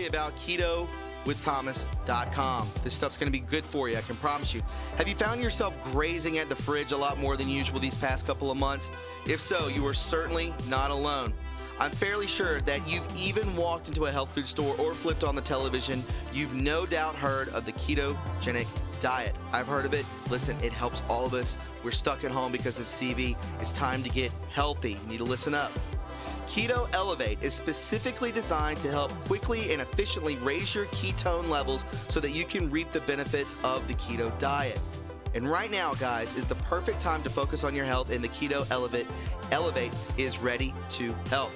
about ketowiththomas.com. This stuff's going to be good for you, I can promise you. Have you found yourself grazing at the fridge a lot more than usual these past couple of months? If so, you are certainly not alone. I'm fairly sure that you've even walked into a health food store or flipped on the television. You've no doubt heard of the ketogenic diet. I've heard of it. Listen, it helps all of us. We're stuck at home because of CV. It's time to get healthy. You need to listen up. Keto Elevate is specifically designed to help quickly and efficiently raise your ketone levels so that you can reap the benefits of the keto diet. And right now, guys, is the perfect time to focus on your health, and the Keto Elevate is ready to help.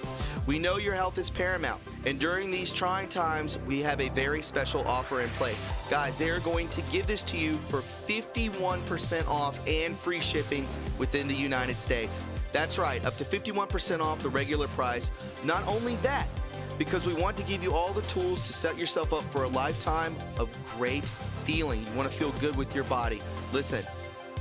We know your health is paramount, and during these trying times, we have a very special offer in place. Guys, they are going to give this to you for 51% off and free shipping within the United States. That's right, up to 51% off the regular price. Not only that, because we want to give you all the tools to set yourself up for a lifetime of great feeling. You want to feel good with your body. Listen,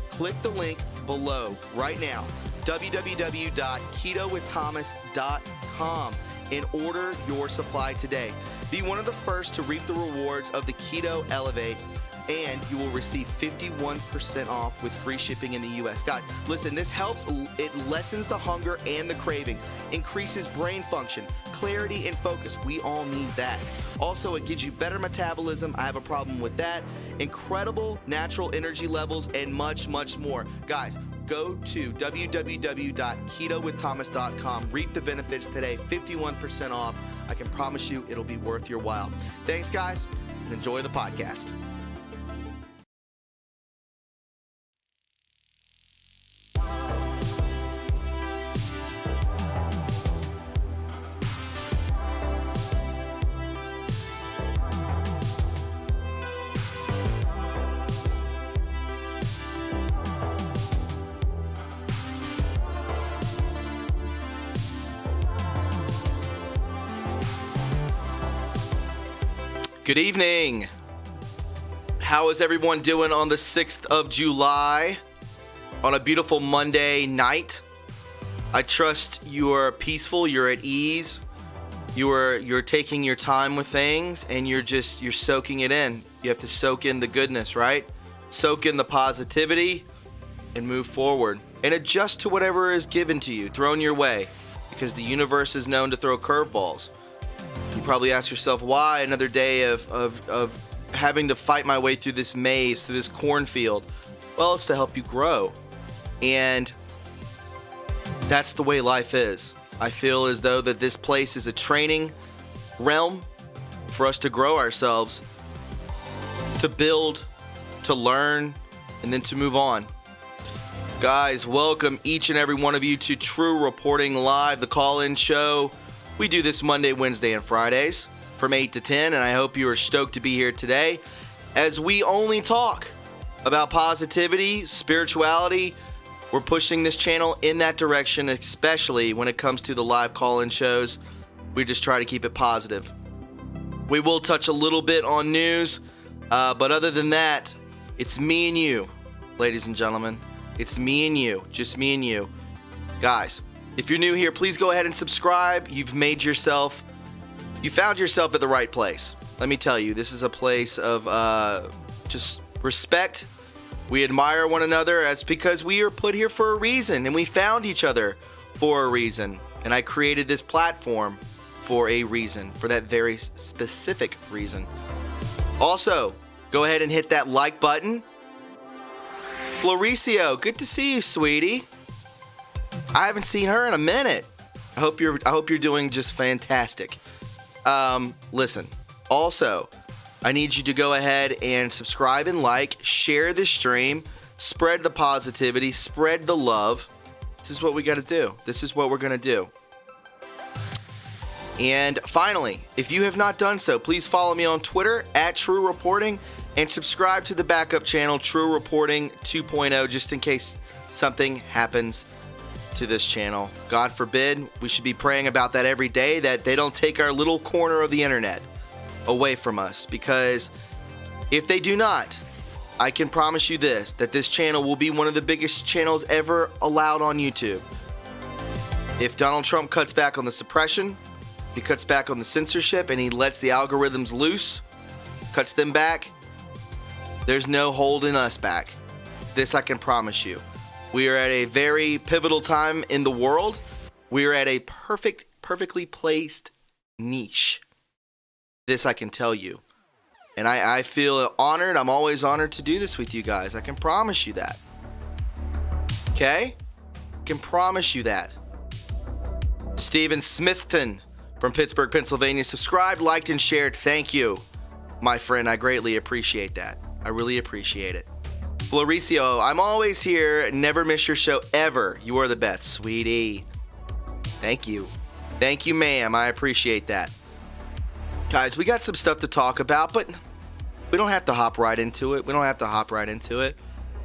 click the link below right now, www.ketowiththomas.com, and order your supply today. Be one of the first to reap the rewards of the Keto Elevate, and you will receive 51% off with free shipping in the U.S. Guys, listen, this helps. It lessens the hunger and the cravings, increases brain function, clarity, and focus. We all need that. Also, it gives you better metabolism. I have a problem with that. Incredible natural energy levels, and much, much more. Guys, go to www.ketowiththomas.com. Reap the benefits today, 51% off. I can promise you it'll be worth your while. Thanks, guys, and enjoy the podcast. Good evening. How is everyone doing on the 6th of July on a beautiful Monday night? I trust you are peaceful, you're at ease, you're taking your time with things, and you're soaking it in. You have to soak in the goodness, right? Soak in the positivity and move forward and adjust to whatever is given to you, thrown your way, because the universe is known to throw curveballs. You probably ask yourself, why another day of having to fight my way through this maze, through this cornfield? Well, it's to help you grow. And that's the way life is. I feel as though that this place is a training realm for us to grow ourselves, to build, to learn, and then to move on. Guys, welcome each and every one of you to True Reporting Live, the call-in show. We do this Monday, Wednesday, and Fridays from 8 to 10, and I hope you are stoked to be here today as we only talk about positivity, spirituality. We're pushing this channel in that direction, especially when it comes to the live call-in shows. We just try to keep it positive. We will touch a little bit on news, but other than that, it's me and you, ladies and gentlemen. It's me and you, just me and you. Guys, if you're new here, please go ahead and subscribe. You found yourself at the right place. Let me tell you, this is a place of just respect. We admire one another because we are put here for a reason, and we found each other for a reason. And I created this platform for a reason, for that very specific reason. Also, go ahead and hit that like button. Floricio, good to see you, sweetie. I haven't seen her in a minute. I hope you're doing just fantastic. Listen, also, I need you to go ahead and subscribe and like, share this stream, spread the positivity, spread the love. This is what we got to do. This is what we're going to do. And finally, if you have not done so, please follow me on Twitter at TRUreporting and subscribe to the backup channel True Reporting 2.0 just in case something happens to this channel. God forbid, we should be praying about that every day, that they don't take our little corner of the internet away from us, because if they do not, I can promise you this, that this channel will be one of the biggest channels ever allowed on YouTube. If Donald Trump cuts back on the suppression, He cuts back on the censorship and he lets the algorithms loose, cuts them back. There's no holding us back. This I can promise you. We are at a very pivotal time in the world. We are at a perfectly placed niche. This I can tell you. And I feel honored. I'm always honored to do this with you guys. I can promise you that. Okay? I can promise you that. Steven Smithton from Pittsburgh, Pennsylvania. Subscribed, liked, and shared. Thank you, my friend. I greatly appreciate that. I really appreciate it. Floricio, I'm always here. Never miss your show ever. You are the best, sweetie. Thank you. Thank you, ma'am. I appreciate that. Guys, we got some stuff to talk about, but we don't have to hop right into it.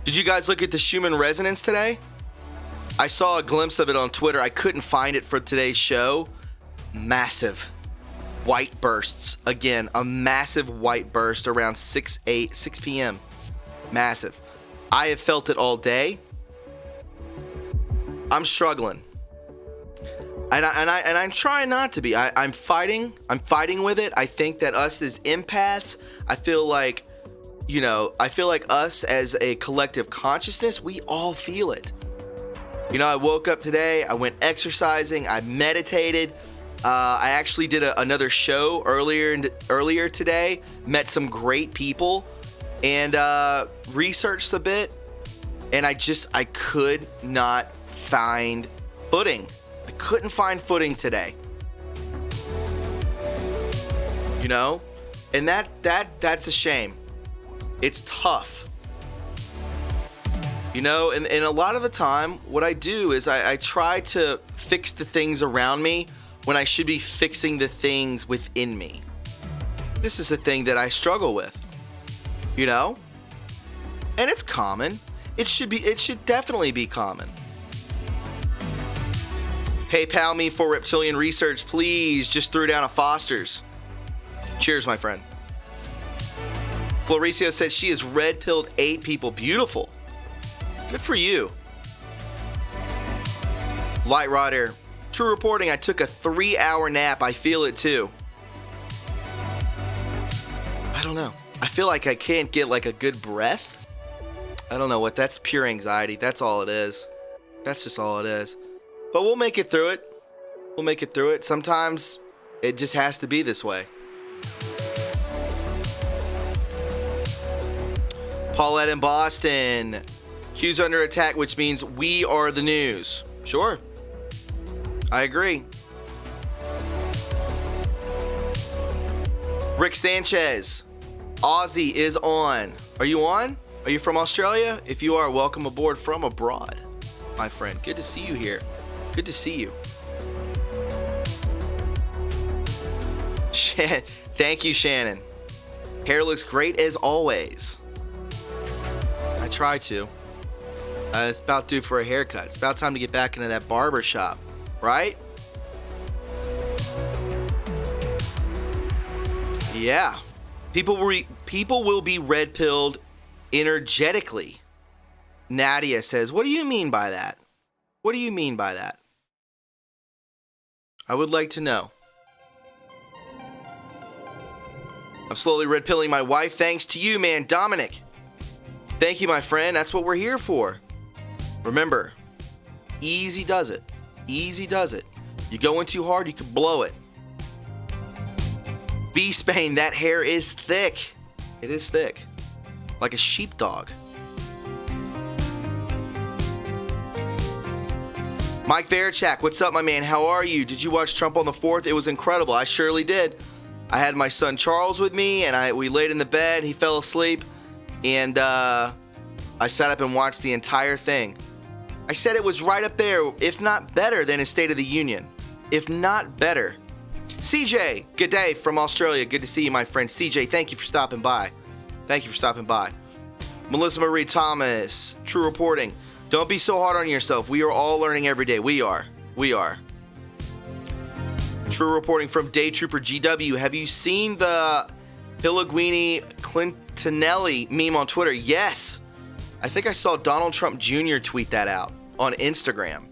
Did you guys look at the Schumann resonance today? I saw a glimpse of it on Twitter. I couldn't find it for today's show. Massive white bursts. Again, a massive white burst around 6 p.m. Massive. I have felt it all day. I'm struggling. And I'm trying not to be. I'm fighting with it. I think that us as empaths, I feel like us as a collective consciousness, we all feel it. I woke up today, I went exercising, I meditated. I actually did another show earlier today, met some great people, and researched a bit, and I could not find footing. I couldn't find footing today. And that's a shame. It's tough. And a lot of the time, what I do is I try to fix the things around me when I should be fixing the things within me. This is a thing that I struggle with, and it's common. It should definitely be common. PayPal me for reptilian research, please. Just threw down a Foster's. Cheers, my friend. Floricio said she has red-pilled 8 people. Beautiful. Good for you. Light Rider. True reporting, I took a 3-hour nap. I feel it too. I don't know. I feel like I can't get like a good breath. I don't know what. That's pure anxiety. That's all it is. That's just all it is. But we'll make it through it. Sometimes it just has to be this way. Paulette in Boston. Q's under attack, which means we are the news. Sure. I agree. Rick Sanchez. Aussie is on. Are you on? Are you from Australia? If you are, welcome aboard from abroad, my friend. Good to see you here. Good to see you. Thank you, Shannon. Hair looks great as always. I try to. It's about due for a haircut. It's about time to get back into that barber shop, right? Yeah. People will be red-pilled energetically. Nadia says, what do you mean by that? What do you mean by that? I would like to know. I'm slowly red-pilling my wife. Thanks to you, man. Dominic. Thank you, my friend. That's what we're here for. Remember, easy does it. Easy does it. You go in too hard, you can blow it. B Spain, that hair is thick. It is thick. Like a sheepdog. Mike Verchak, what's up, my man? How are you? Did you watch Trump on the 4th? It was incredible. I surely did. I had my son Charles with me, and we laid in the bed. He fell asleep, and I sat up and watched the entire thing. I said it was right up there, if not better than his State of the Union. If not better. CJ, good day from Australia. Good to see you, my friend. CJ, thank you for stopping by. Thank you for stopping by. Melissa Marie Thomas, True Reporting. Don't be so hard on yourself. We are all learning every day. We are. True Reporting from Day Trooper GW. Have you seen the Hilaguini Clintonelli meme on Twitter? Yes. I think I saw Donald Trump Jr. tweet that out on Instagram.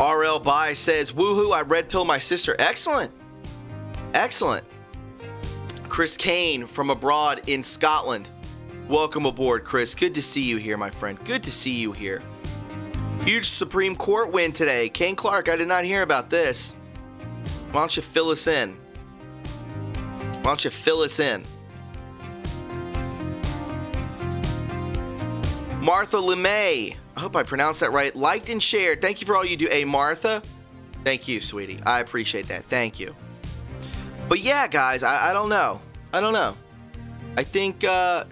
RL Buy says, woohoo, I red pill my sister. Excellent. Excellent. Chris Kane from abroad in Scotland. Welcome aboard, Chris. Good to see you here, my friend. Good to see you here. Huge Supreme Court win today. Kane Clark, I did not hear about this. Why don't you fill us in? Why don't you fill us in? Martha LeMay, I hope I pronounced that right, liked and shared. Thank you for all you do. Hey, Martha. Thank you, sweetie. I appreciate that. Thank you. But yeah, guys, I don't know. I don't know. I think we're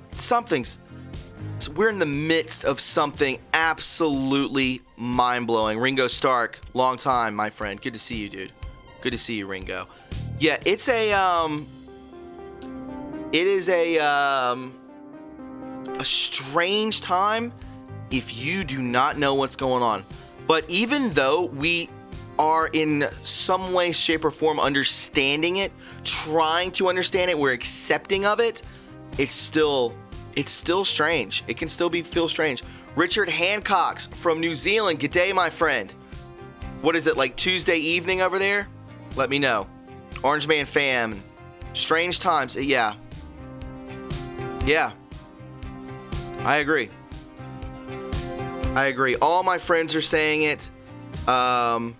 in the midst of something absolutely mind-blowing. Ringo Stark, long time, my friend. Good to see you, dude. Good to see you, Ringo. Yeah, it is a strange time if you do not know what's going on. But even though we are in some way, shape, or form understanding it, trying to understand it, we're accepting of it, it's still strange. It can still feel strange. Richard Hancock's from New Zealand. Good day, my friend. What is it, like Tuesday evening over there? Let me know. Orange Man fam. Strange times. Yeah. Yeah. I agree. All my friends are saying it. All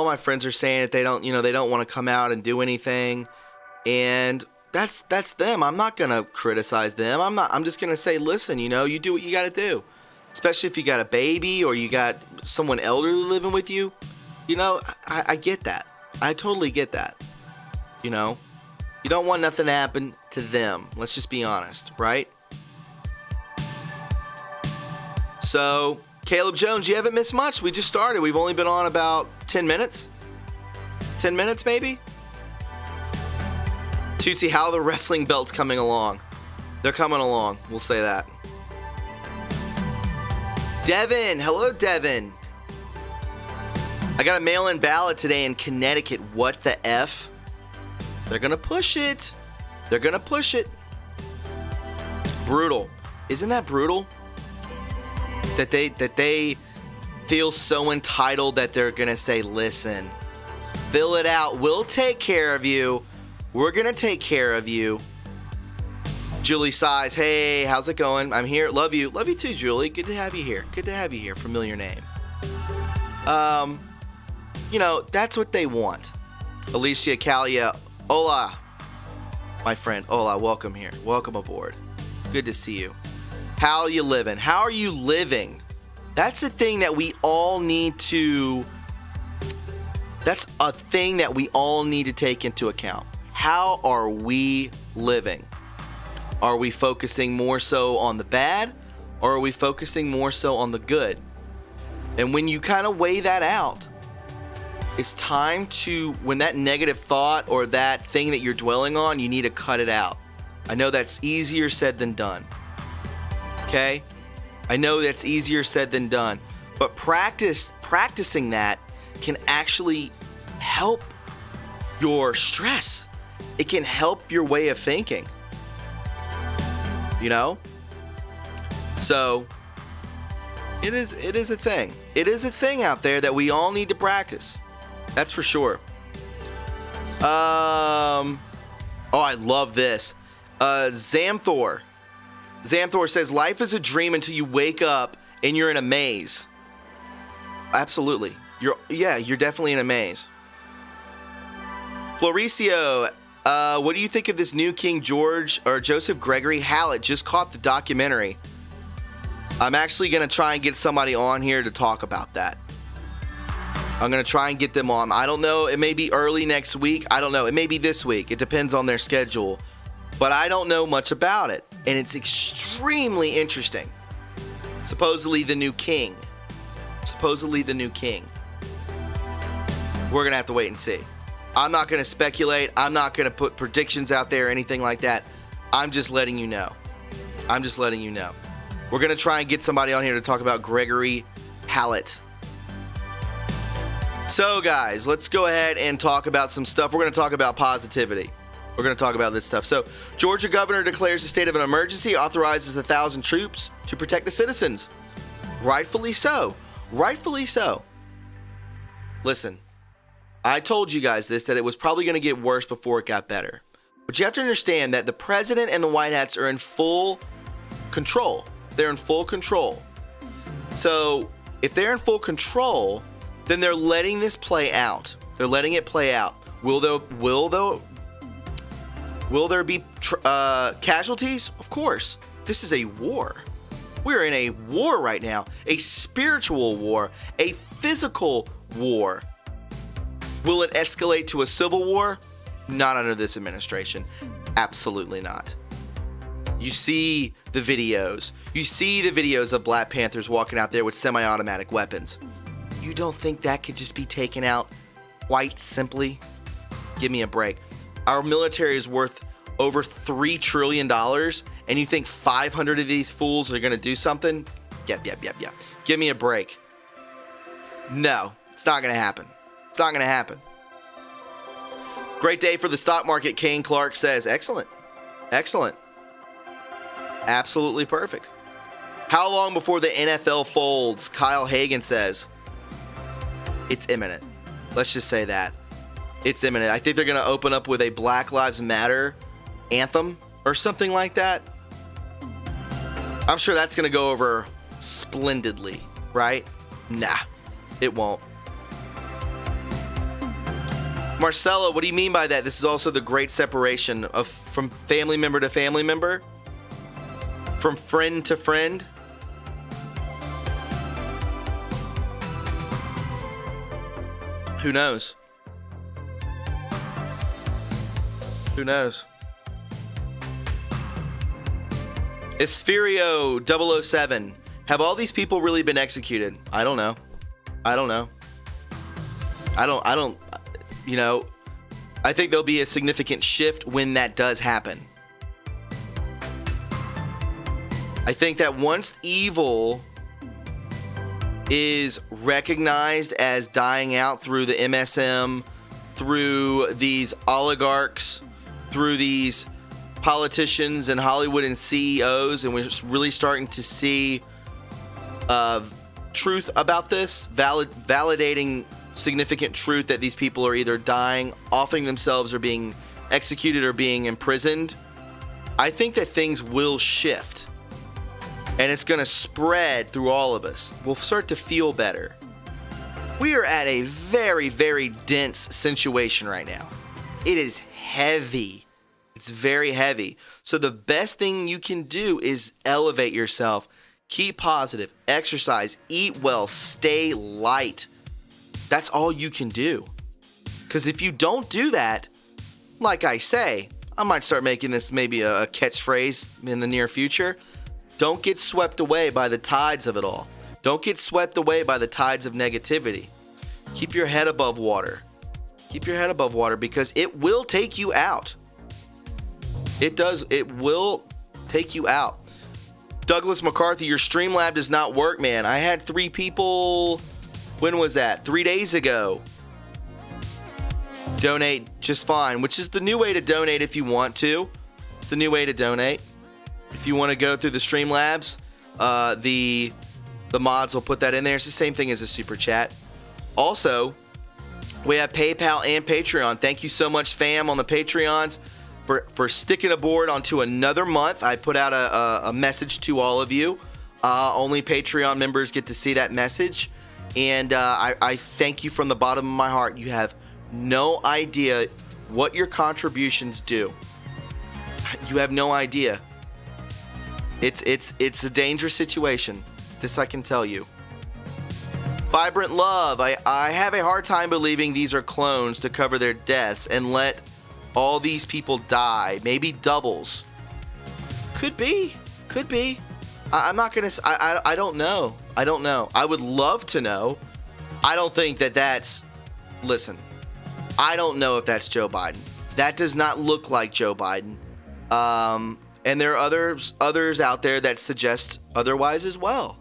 my friends are saying it. They don't want to come out and do anything. And that's them. I'm not going to criticize them. I'm just going to say, listen, you do what you got to do. Especially if you got a baby or you got someone elderly living with you. I get that. I totally get that. You don't want nothing to happen to them. Let's just be honest, right? So, Caleb Jones, you haven't missed much. We just started. We've only been on about 10 minutes. 10 minutes, maybe? Tootsie, how are the wrestling belts coming along? They're coming along. We'll say that. Devin. Hello, Devin. I got a mail-in ballot today in Connecticut. What the F? They're going to push it. They're going to push it. Brutal. Isn't that brutal? That they feel so entitled that they're going to say, listen, fill it out. We'll take care of you. We're going to take care of you. Julie sighs, hey, how's it going? I'm here. Love you. Love you too, Julie. Good to have you here. Good to have you here. Familiar name. That's what they want. Alicia Calia, hola. My friend, hola, welcome here. Welcome aboard. Good to see you. How are you living? How are you living? That's a thing that we all need to... That's a thing that we all need to take into account. How are we living? Are we focusing more so on the bad, or are we focusing more so on the good? And when you kind of weigh that out, it's time to, when that negative thought or that thing that you're dwelling on, you need to cut it out. I know that's easier said than done. Okay? I know that's easier said than done. But practicing that can actually help your stress. It can help your way of thinking. So it is a thing. It is a thing out there that we all need to practice. That's for sure. I love this. Zamthor says, life is a dream until you wake up and you're in a maze. Absolutely. You're definitely in a maze. Floricio, what do you think of this new King George or Joseph Gregory Hallett? Just caught the documentary. I'm actually going to try and get somebody on here to talk about that. I'm going to try and get them on. I don't know. It may be early next week. I don't know. It may be this week. It depends on their schedule. But I don't know much about it. And it's extremely interesting. Supposedly the new king. We're going to have to wait and see. I'm not going to speculate. I'm not going to put predictions out there or anything like that. I'm just letting you know. We're going to try and get somebody on here to talk about Gregory Hallett. So, guys, let's go ahead and talk about some stuff. We're going to talk about positivity. We're going to talk about this stuff. So, Georgia governor declares a state of an emergency, authorizes 1,000 troops to protect the citizens. Rightfully so. listen, I told you guys this, that it was probably going to get worse before it got better. But you have to understand that the president and the White Hats are in full control. They're in full control. So if they're in full control, then they're letting this play out. They're letting it play out. Will there be casualties? Of course. This is a war. We're in a war right now. A spiritual war. A physical war. Will it escalate to a civil war? Not under this administration. Absolutely not. You see the videos. You see the videos of Black Panthers walking out there with semi-automatic weapons. You don't think that could just be taken out quite simply? Give me a break. Our military is worth over $3 trillion, and you think 500 of these fools are going to do something? Yep. Give me a break. No, it's not going to happen. It's not going to happen. Great day for the stock market, Kane Clark says. Excellent. Absolutely perfect. How long before the NFL folds? Kyle Hagan says. It's imminent. Let's just say that. It's imminent. I think they're going to open up with a Black Lives Matter anthem or something like that. I'm sure that's going to go over splendidly, right? Nah, it won't. Marcella, what do you mean by that? This is also the great separation from family member to family member? From friend to friend? Who knows? Who knows? Esferio 007. Have all these people really been executed? I don't know. You know, I think there'll be a significant shift when that does happen. I think that once evil is recognized as dying out through the MSM, through these oligarchs, through these politicians and Hollywood and CEOs, and we're just really starting to see truth about this, validating significant truth that these people are either dying, offing themselves, or being executed or being imprisoned. I think that things will shift, and it's going to spread through all of us. We'll start to feel better. We are at a very, very dense situation right now. It is heavy. It's very heavy. So the best thing you can do is elevate yourself. Keep positive. Exercise. Eat well. Stay light. That's all you can do. Because if you don't do that, like I say, I might start making this maybe a catchphrase in the near future. Don't get swept away by the tides of it all. Don't get swept away by the tides of negativity. Keep your head above water. Keep your head above water, because it will take you out. It does. It will take you out. Douglas McCarthy, your Streamlab does not work, man. I had 3 people, when was that? 3 days ago. Donate just fine, which is the new way to donate if you want to. It's the new way to donate. If you want to go through the Streamlabs, the mods will put that in there. It's the same thing as a super chat. Also, we have PayPal and Patreon. Thank you so much, fam, on the Patreons for sticking aboard onto another month. I put out a message to all of you. Only Patreon members get to see that message. And I thank you from the bottom of my heart. You have no idea what your contributions do. You have no idea. It's a dangerous situation. This I can tell you. Vibrant Love. I have a hard time believing these are clones to cover their deaths and let all these people die. Maybe doubles. Could be. I'm not gonna. I don't know. I would love to know. I don't think that's. Listen. I don't know if that's Joe Biden. That does not look like Joe Biden. And there are others out there that suggest otherwise as well.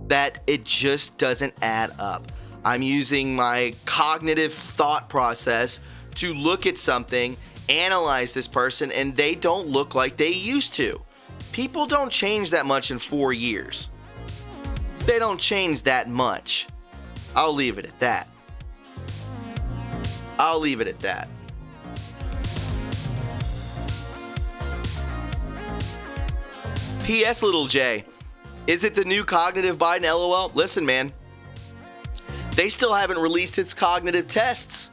That it just doesn't add up. I'm using my cognitive thought process to look at something, analyze this person, and they don't look like they used to. People don't change that much in 4 years. They don't change that much. I'll leave it at that. I'll leave it at that. P.S. Little J, is it the new cognitive Biden? LOL. Listen, man, they still haven't released its cognitive tests.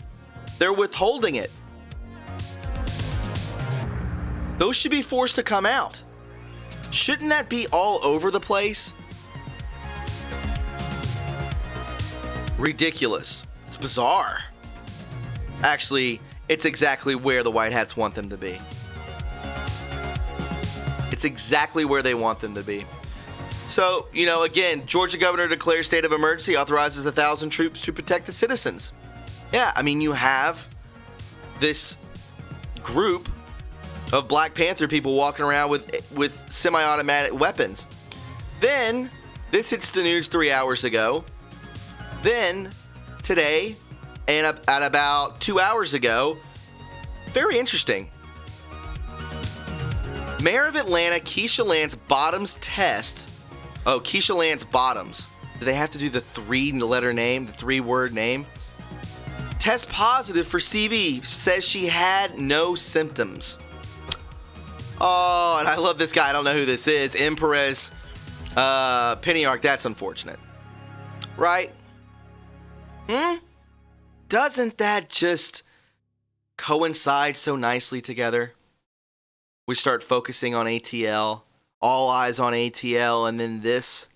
They're withholding it. Those should be forced to come out. Shouldn't that be all over the place? Ridiculous. It's bizarre. Actually, it's exactly where the White Hats want them to be. It's exactly where they want them to be. So, again, Georgia governor declares state of emergency, authorizes 1,000 troops to protect the citizens. Yeah, I mean, you have this group of Black Panther people walking around with semi-automatic weapons. Then, this hits the news 3 hours ago. Then, today, and at about 2 hours ago, very interesting. Mayor of Atlanta, Keisha Lance Bottoms test. Oh, Keisha Lance Bottoms. Do they have to do the 3-letter name, the 3-word name? Test positive for CV. Says she had no symptoms. Oh, and I love this guy. I don't know who this is. M. Perez Piniarch. That's unfortunate. Right? Doesn't that just coincide so nicely together? We start focusing on ATL, all eyes on ATL, and then this.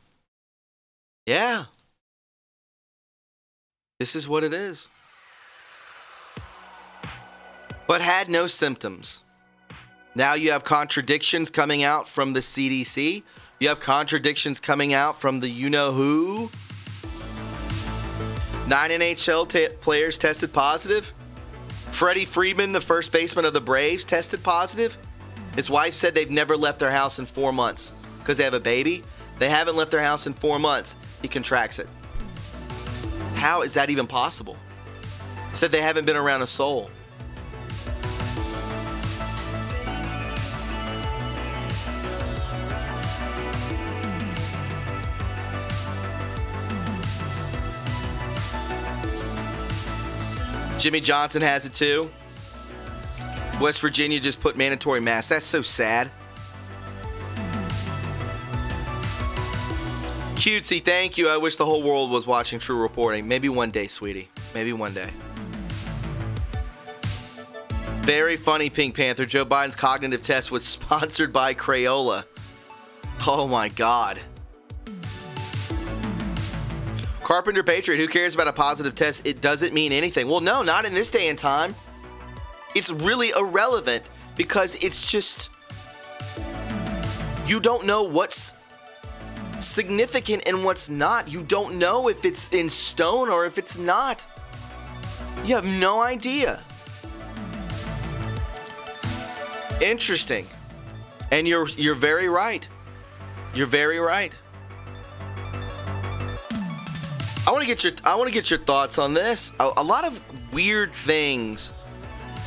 Yeah. This is what it is. But had no symptoms. Now you have contradictions coming out from the CDC. You have contradictions coming out from the you-know-who. 9 NHL players tested positive. Freddie Freeman, the first baseman of the Braves, tested positive. His wife said they've never left their house in 4 months because they have a baby. They haven't left their house in 4 months. He contracts it. How is that even possible? Said they haven't been around a soul. Jimmy Johnson has it too. West Virginia just put mandatory masks. That's so sad. Cutesy, thank you. I wish the whole world was watching True Reporting. Maybe one day, sweetie. Maybe one day. Very funny, Pink Panther. Joe Biden's cognitive test was sponsored by Crayola. Oh my God. Carpenter Patriot, who cares about a positive test? It doesn't mean anything. Well, no, not in this day and time. It's really irrelevant because it's just, you don't know what's significant and what's not. You don't know if it's in stone or if it's not. You have no idea. Interesting. And you're very right. You're very right. I want to get your thoughts on this. A lot of weird things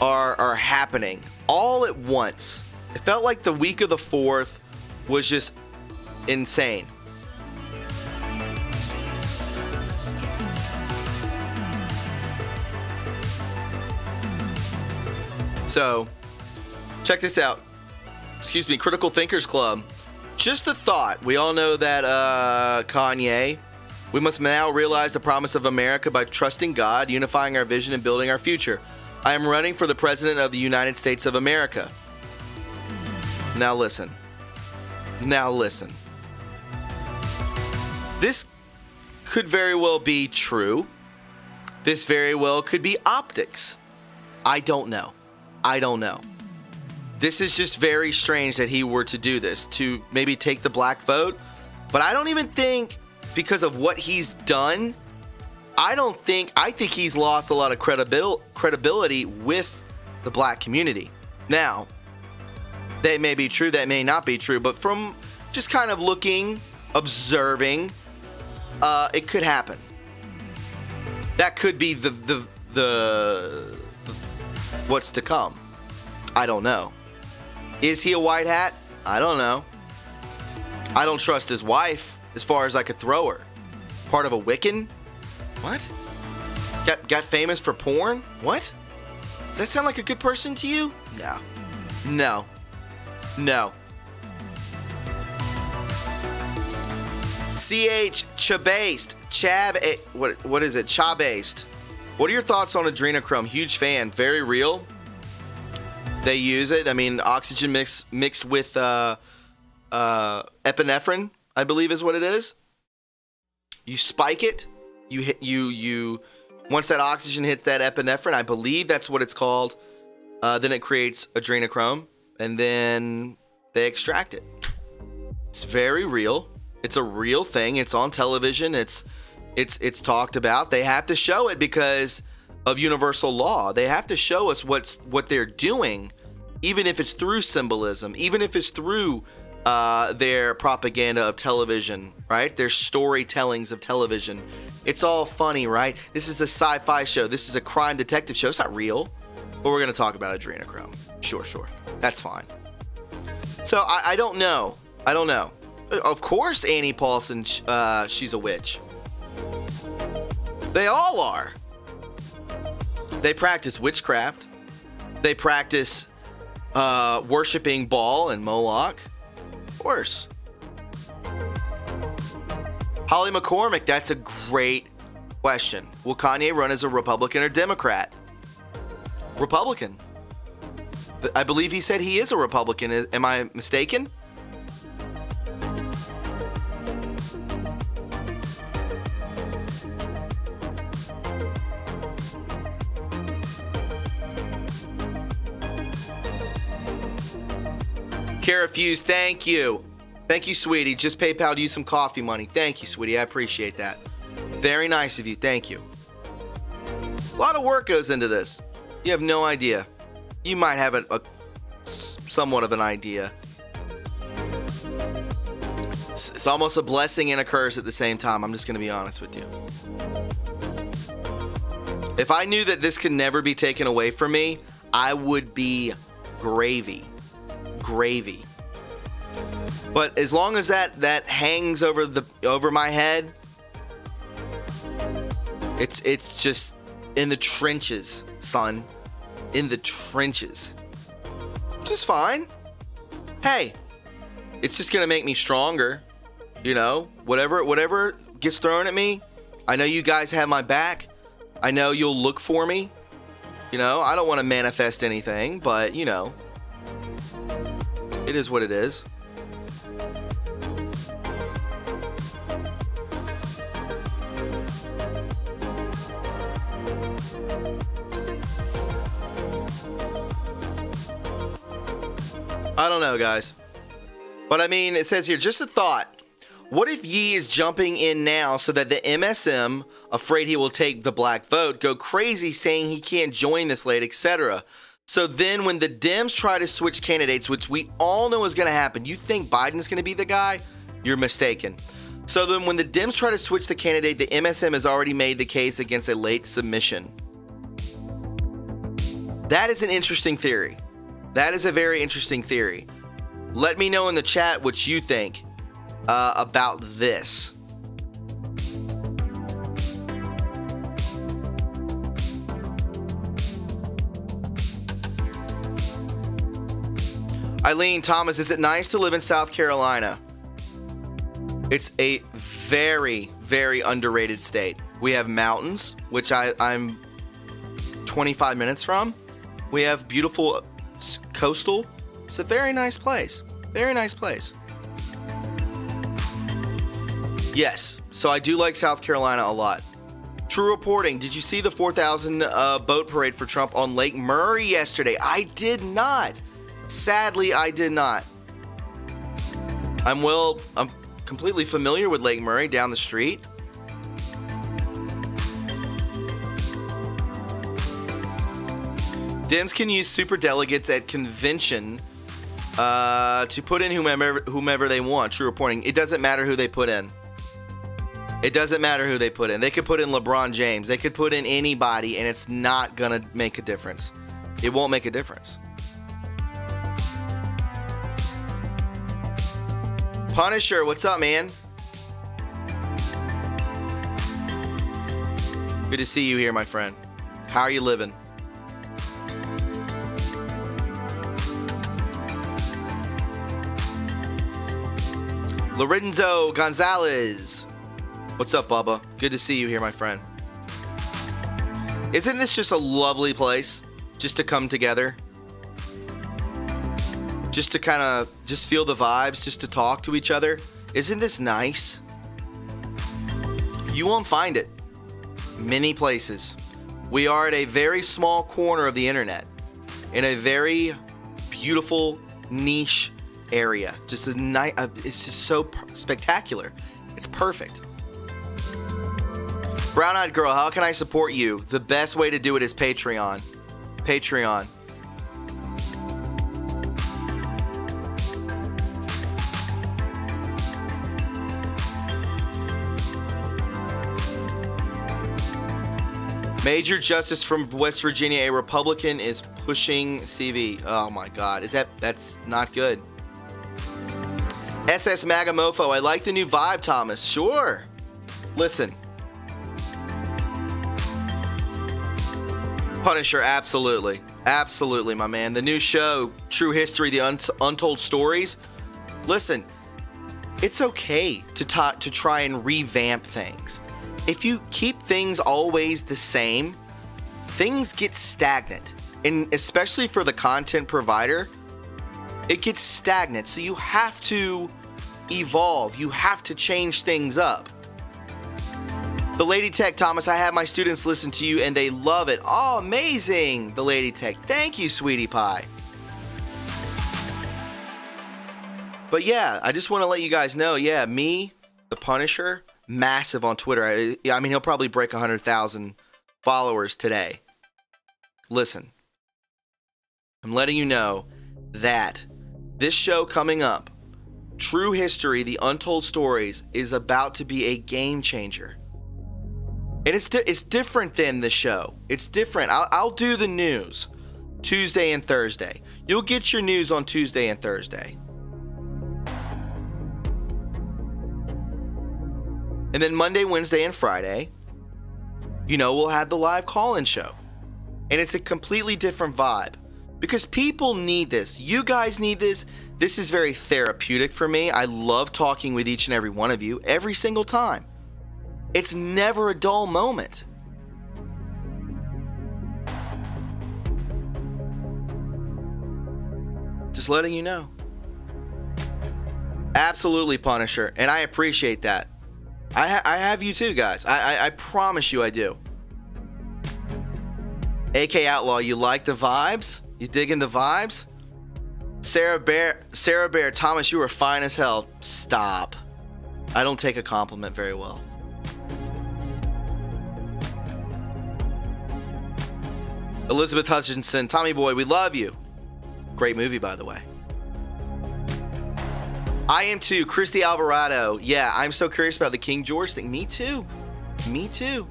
are happening all at once. It felt like the week of the 4th was just insane. So, check this out. Excuse me, Critical Thinkers Club. Just a thought. We all know that Kanye. We must now realize the promise of America by trusting God, unifying our vision, and building our future. I am running for the President of the United States of America. Now listen. Now listen. This could very well be true. This very well could be optics. I don't know. I don't know. This is just very strange that he were to do this, to maybe take the black vote. But I don't even think, because of what he's done, I think he's lost a lot of credibility with the black community. Now, that may be true, that may not be true, but from just kind of looking, observing, it could happen. That could be the what's to come. I don't know. Is he a white hat? I don't know. I don't trust his wife as far as I could throw her. Part of a Wiccan? What? Got famous for porn? What? Does that sound like a good person to you? No. CH Chabased. What is it? Chabased. What are your thoughts on adrenochrome? Huge fan. Very real. They use it. I mean, oxygen mixed with epinephrine, I believe is what it is. You spike it. You once that oxygen hits that epinephrine, I believe that's what it's called. Then it creates adrenochrome, and then they extract it. It's very real. It's a real thing. It's on television. It's talked about. They have to show it because of universal law. They have to show us what they're doing, even if it's through symbolism, even if it's through their propaganda of television, right? Their storytellings of television. It's all funny, right? This is a sci-fi show. This is a crime detective show. It's not real. But we're going to talk about adrenochrome. Sure. That's fine. So I don't know. Of course Annie Paulson, she's a witch. They all are. They practice witchcraft. They practice worshiping Baal and Moloch. Of course. Holly McCormick, that's a great question. Will Kanye run as a Republican or Democrat? Republican. I believe he said he is a Republican. Am I mistaken? Kara Fuse, thank you. Thank you, sweetie. Just PayPal'd you some coffee money. Thank you, sweetie. I appreciate that. Very nice of you. Thank you. A lot of work goes into this. You have no idea. You might have a somewhat of an idea. It's almost a blessing and a curse at the same time. I'm just going to be honest with you. If I knew that this could never be taken away from me, I would be gravy. But as long as that hangs over my head, it's just in the trenches, son. In the trenches. Which is fine. Hey, it's just gonna make me stronger. You know, whatever gets thrown at me, I know you guys have my back. I know you'll look for me. You know, I don't want to manifest anything, but you know, it is what it is. I don't know, guys. But I mean, it says here, just a thought. What if Yee is jumping in now so that the MSM, afraid he will take the black vote, go crazy saying he can't join this late, etc. So then when the Dems try to switch candidates, which we all know is going to happen, you think Biden's going to be the guy? You're mistaken. So then when the Dems try to switch the candidate, the MSM has already made the case against a late submission. That is an interesting theory. That is a very interesting theory. Let me know in the chat what you think about this. Eileen Thomas, is it nice to live in South Carolina? It's a very, very underrated state. We have mountains, which I'm 25 minutes from. We have beautiful coastal. It's a very nice place. Very nice place. Yes, so I do like South Carolina a lot. True Reporting, did you see the 4,000 boat parade for Trump on Lake Murray yesterday? I did not. Sadly, I did not. I'm completely familiar with Lake Murray down the street. Dems can use super delegates at convention to put in whomever they want. True Reporting. It doesn't matter who they put in. It doesn't matter who they put in. They could put in LeBron James. They could put in anybody, and it's not going to make a difference. It won't make a difference. Punisher, what's up, man? Good to see you here, my friend. How are you living? Lorenzo Gonzalez. What's up, Bubba? Good to see you here, my friend. Isn't this just a lovely place just to come together? Just to kind of just feel the vibes, just to talk to each other. Isn't this nice? You won't find it many places. We are at a very small corner of the internet in a very beautiful niche area. Just a nice, it's just so spectacular. It's perfect. Brown-eyed girl, how can I support you? The best way to do it is Patreon. Patreon. Major Justice from West Virginia, a Republican, is pushing CV. Oh my God, that's not good. SS Magamofo, I like the new vibe, Thomas. Sure. Listen. Punisher, absolutely. Absolutely, my man. The new show, True History, the Untold Stories. Listen, it's okay to try and revamp things. If you keep things always the same, things get stagnant. And especially for the content provider, it gets stagnant. So you have to evolve. You have to change things up. The Lady Tech, Thomas, I have my students listen to you and they love it. Oh, amazing. The Lady Tech. Thank you, sweetie pie. But yeah, I just want to let you guys know, yeah, me, the Punisher, massive on Twitter. I mean, he'll probably break 100,000 followers today. Listen, I'm letting you know that this show coming up, True History, the Untold Stories, is about to be a game changer. And it's different than the show. It's different. I'll do the news Tuesday and Thursday. You'll get your news on Tuesday and Thursday. And then Monday, Wednesday, and Friday, we'll have the live call-in show. And it's a completely different vibe. Because people need this. You guys need this. This is very therapeutic for me. I love talking with each and every one of you every single time. It's never a dull moment. Just letting you know. Absolutely, Punisher. And I appreciate that. I have you too, guys. I promise you I do. AK Outlaw, you like the vibes? You digging the vibes? Sarah Bear, Thomas, you were fine as hell. Stop. I don't take a compliment very well. Elizabeth Hutchinson, Tommy Boy, we love you. Great movie, by the way. I am too. Christy Alvarado. Yeah, I'm so curious about the King George thing. Me too. Me too.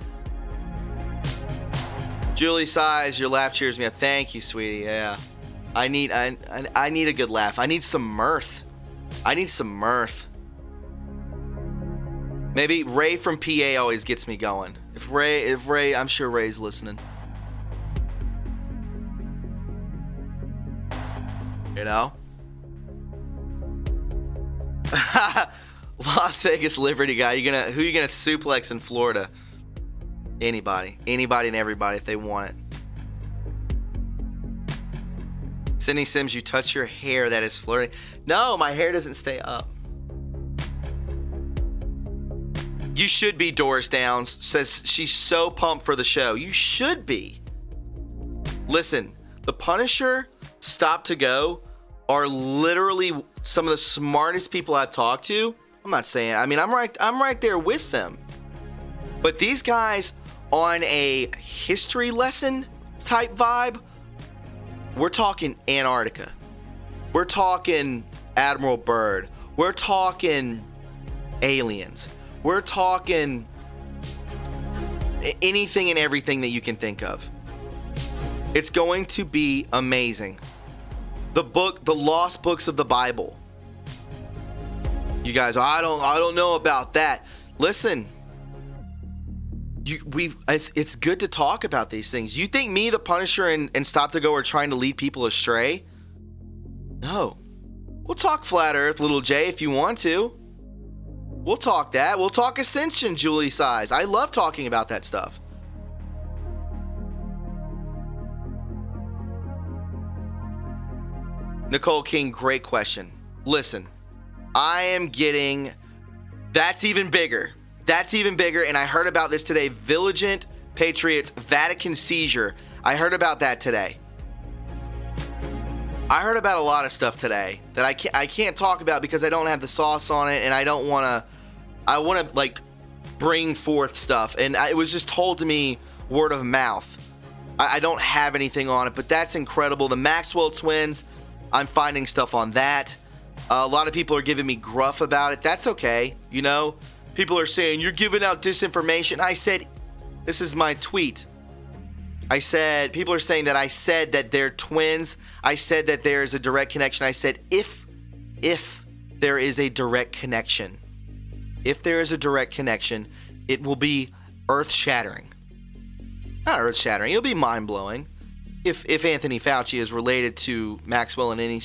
Julie Size, your laugh cheers me up. Thank you, sweetie. Yeah. I need a good laugh. I need some mirth. Maybe Ray from PA always gets me going. If Ray, I'm sure Ray's listening. Las Vegas Liberty guy. Who you gonna suplex in Florida? Anybody and everybody if they want it. Sydney Sims, you touch your hair, that is flirting. No, my hair doesn't stay up. You should be. Doris Downs says she's so pumped for the show. You should be. Listen, the Punisher, Stop to Go, are literally some of the smartest people I've talked to. I'm not saying, I'm right there with them. But these guys on a history lesson type vibe, we're talking Antarctica. We're talking Admiral Byrd. We're talking aliens. We're talking anything and everything that you can think of. It's going to be amazing. The lost books of the Bible. You guys, I don't know about that. Listen, it's good to talk about these things. You think me, the Punisher, and Stop to Go are trying to lead people astray? No. We'll talk Flat Earth, Little J, if you want to. We'll talk that. We'll talk Ascension, Julie Size. I love talking about that stuff. Nicole King, great question. Listen, I am getting... That's even bigger. That's even bigger, and I heard about this today. Vigilant Patriots Vatican seizure. I heard about that today. I heard about a lot of stuff today that I can't talk about because I don't have the sauce on it, and I don't want to. I want to like bring forth stuff, and it was just told to me word of mouth. I don't have anything on it, but that's incredible. The Maxwell Twins, I'm finding stuff on that. A lot of people are giving me gruff about it. That's okay, you know. People are saying you're giving out disinformation. I said, this is my tweet. I said, people are saying that I said that they're twins. I said that there is a direct connection. I said, if there is a direct connection, it will be earth-shattering. Not earth-shattering, it'll be mind-blowing. If Anthony Fauci is related to Maxwell in any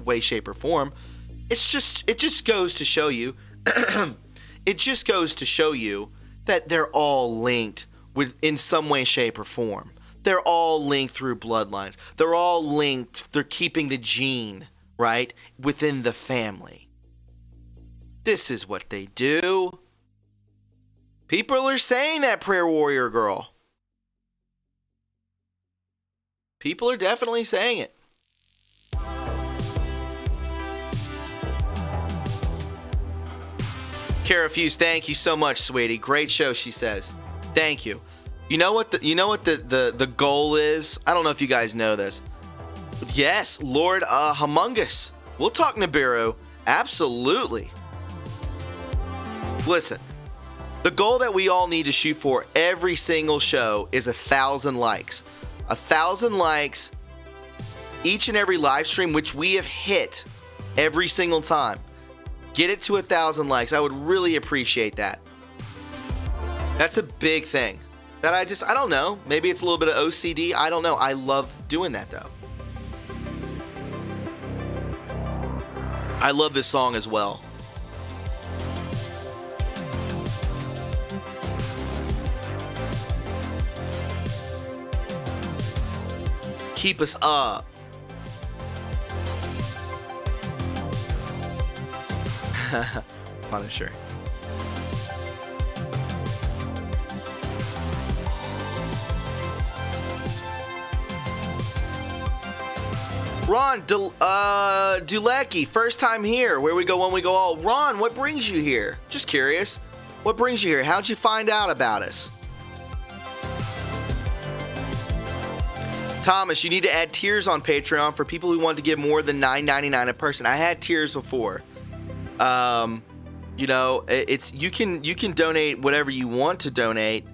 way, shape, or form, it just goes to show you, it just goes to show you that they're all linked in some way, shape, or form. They're all linked through bloodlines. They're all linked. They're keeping the gene, right, within the family. This is what they do. People are saying that, Prayer Warrior Girl. People are definitely saying it. Kara Fuse, thank you so much, sweetie. Great show, she says. Thank you. You know what the goal is? I don't know if you guys know this. Yes, Lord Humongous. We'll talk Nibiru. Absolutely. Listen, the goal that we all need to shoot for every single show is 1,000 likes. 1,000 likes each and every live stream, which we have hit every single time. Get it to 1,000 likes. I would really appreciate that. That's a big thing. That I don't know. Maybe it's a little bit of OCD. I don't know. I love doing that, though. I love this song as well. Keep us up. Punisher. Ron Dulecki, first time here. Where we go when we go all. Ron, what brings you here? Just curious. What brings you here? How'd you find out about us? Thomas, you need to add tiers on Patreon for people who want to give more than $9.99 a person. I had tiers before. You know, it's you can donate whatever you want to donate.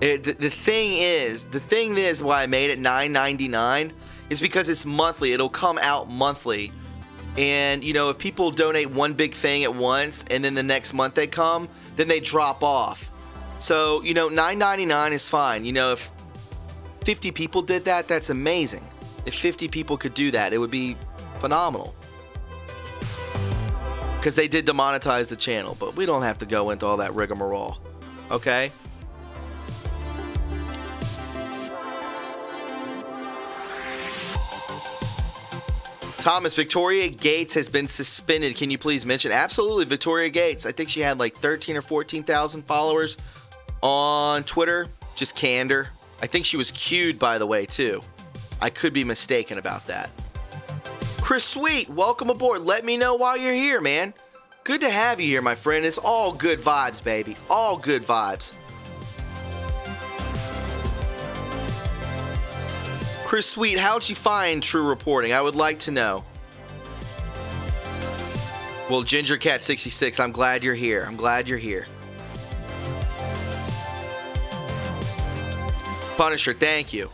The thing is why I made it $9.99 is because it's monthly. It'll come out monthly. And, you know, if people donate one big thing at once and then the next month they come, then they drop off. So, you know, $9.99 is fine. You know, if 50 people did that, that's amazing. If 50 people could do that, it would be phenomenal. Because they did demonetize the channel, but we don't have to go into all that rigmarole. Okay? Thomas, Victoria Gates has been suspended. Can you please mention? Absolutely, Victoria Gates. I think she had like 13 or 14,000 followers on Twitter. Just candor. I think she was queued, by the way, too. I could be mistaken about that. Chris Sweet, welcome aboard. Let me know while you're here, man. Good to have you here, my friend. It's all good vibes, baby. All good vibes. Chris Sweet, how'd you find True Reporting? I would like to know. Well, Ginger Cat 66, I'm glad you're here. I'm glad you're here. Punisher, thank you.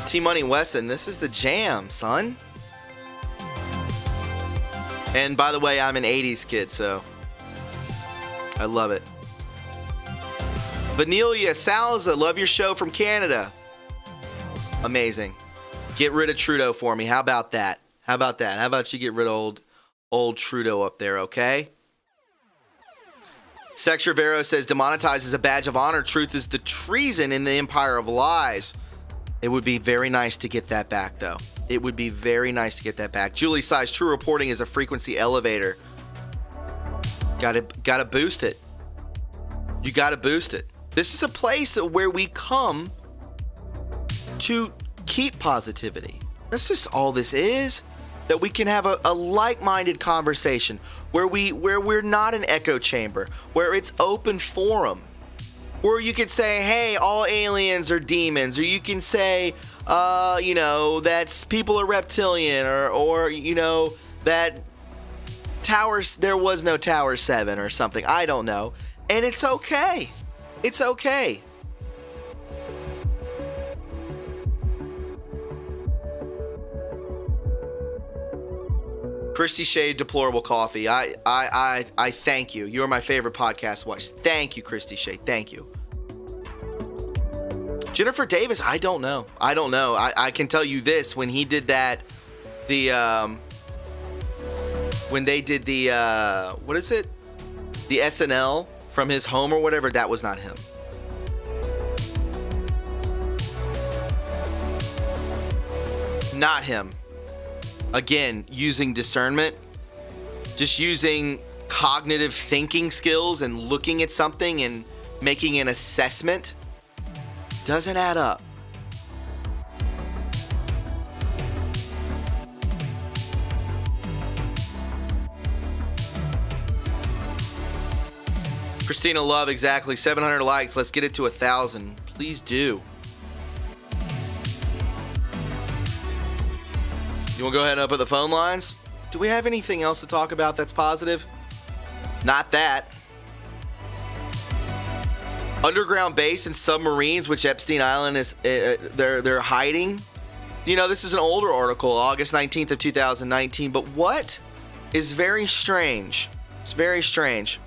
T-Money Weston, this is the jam, son. And by the way, I'm an 80s kid, so I love it. Vanelia Salza, love your show from Canada. Amazing. Get rid of Trudeau for me. How about that? How about you get rid of old Trudeau up there, okay? Sexture Vero says, demonetized is a badge of honor. Truth is the treason in the empire of lies. It would be very nice to get that back, though. It would be very nice to get that back. Julie Size, True Reporting is a frequency elevator. Gotta boost it. You gotta boost it. This is a place where we come to keep positivity. That's just all this is. That we can have a like-minded conversation where we're not an echo chamber, where it's open forum, where you could say, hey, all aliens are demons, or you can say, that people are reptilian, or that there was no Tower 7 or something. I don't know. And it's okay. It's okay. Christy Shade, Deplorable Coffee. I thank you. You're my favorite podcast watch. Thank you, Christy Shade. Thank you. Jennifer Davis, I don't know. I can tell you this. When he did that, when they did the the SNL from his home or whatever, that was not him. Not him. Again, using discernment, just using cognitive thinking skills and looking at something and making an assessment doesn't add up. Christina Love, exactly. 700 likes. Let's get it to 1,000. Please do. You want to go ahead and open the phone lines? Do we have anything else to talk about that's positive? Not that. Underground base and submarines, which Epstein Island is, they're hiding. This is an older article, August 19th of 2019. But what is very strange? It's very strange.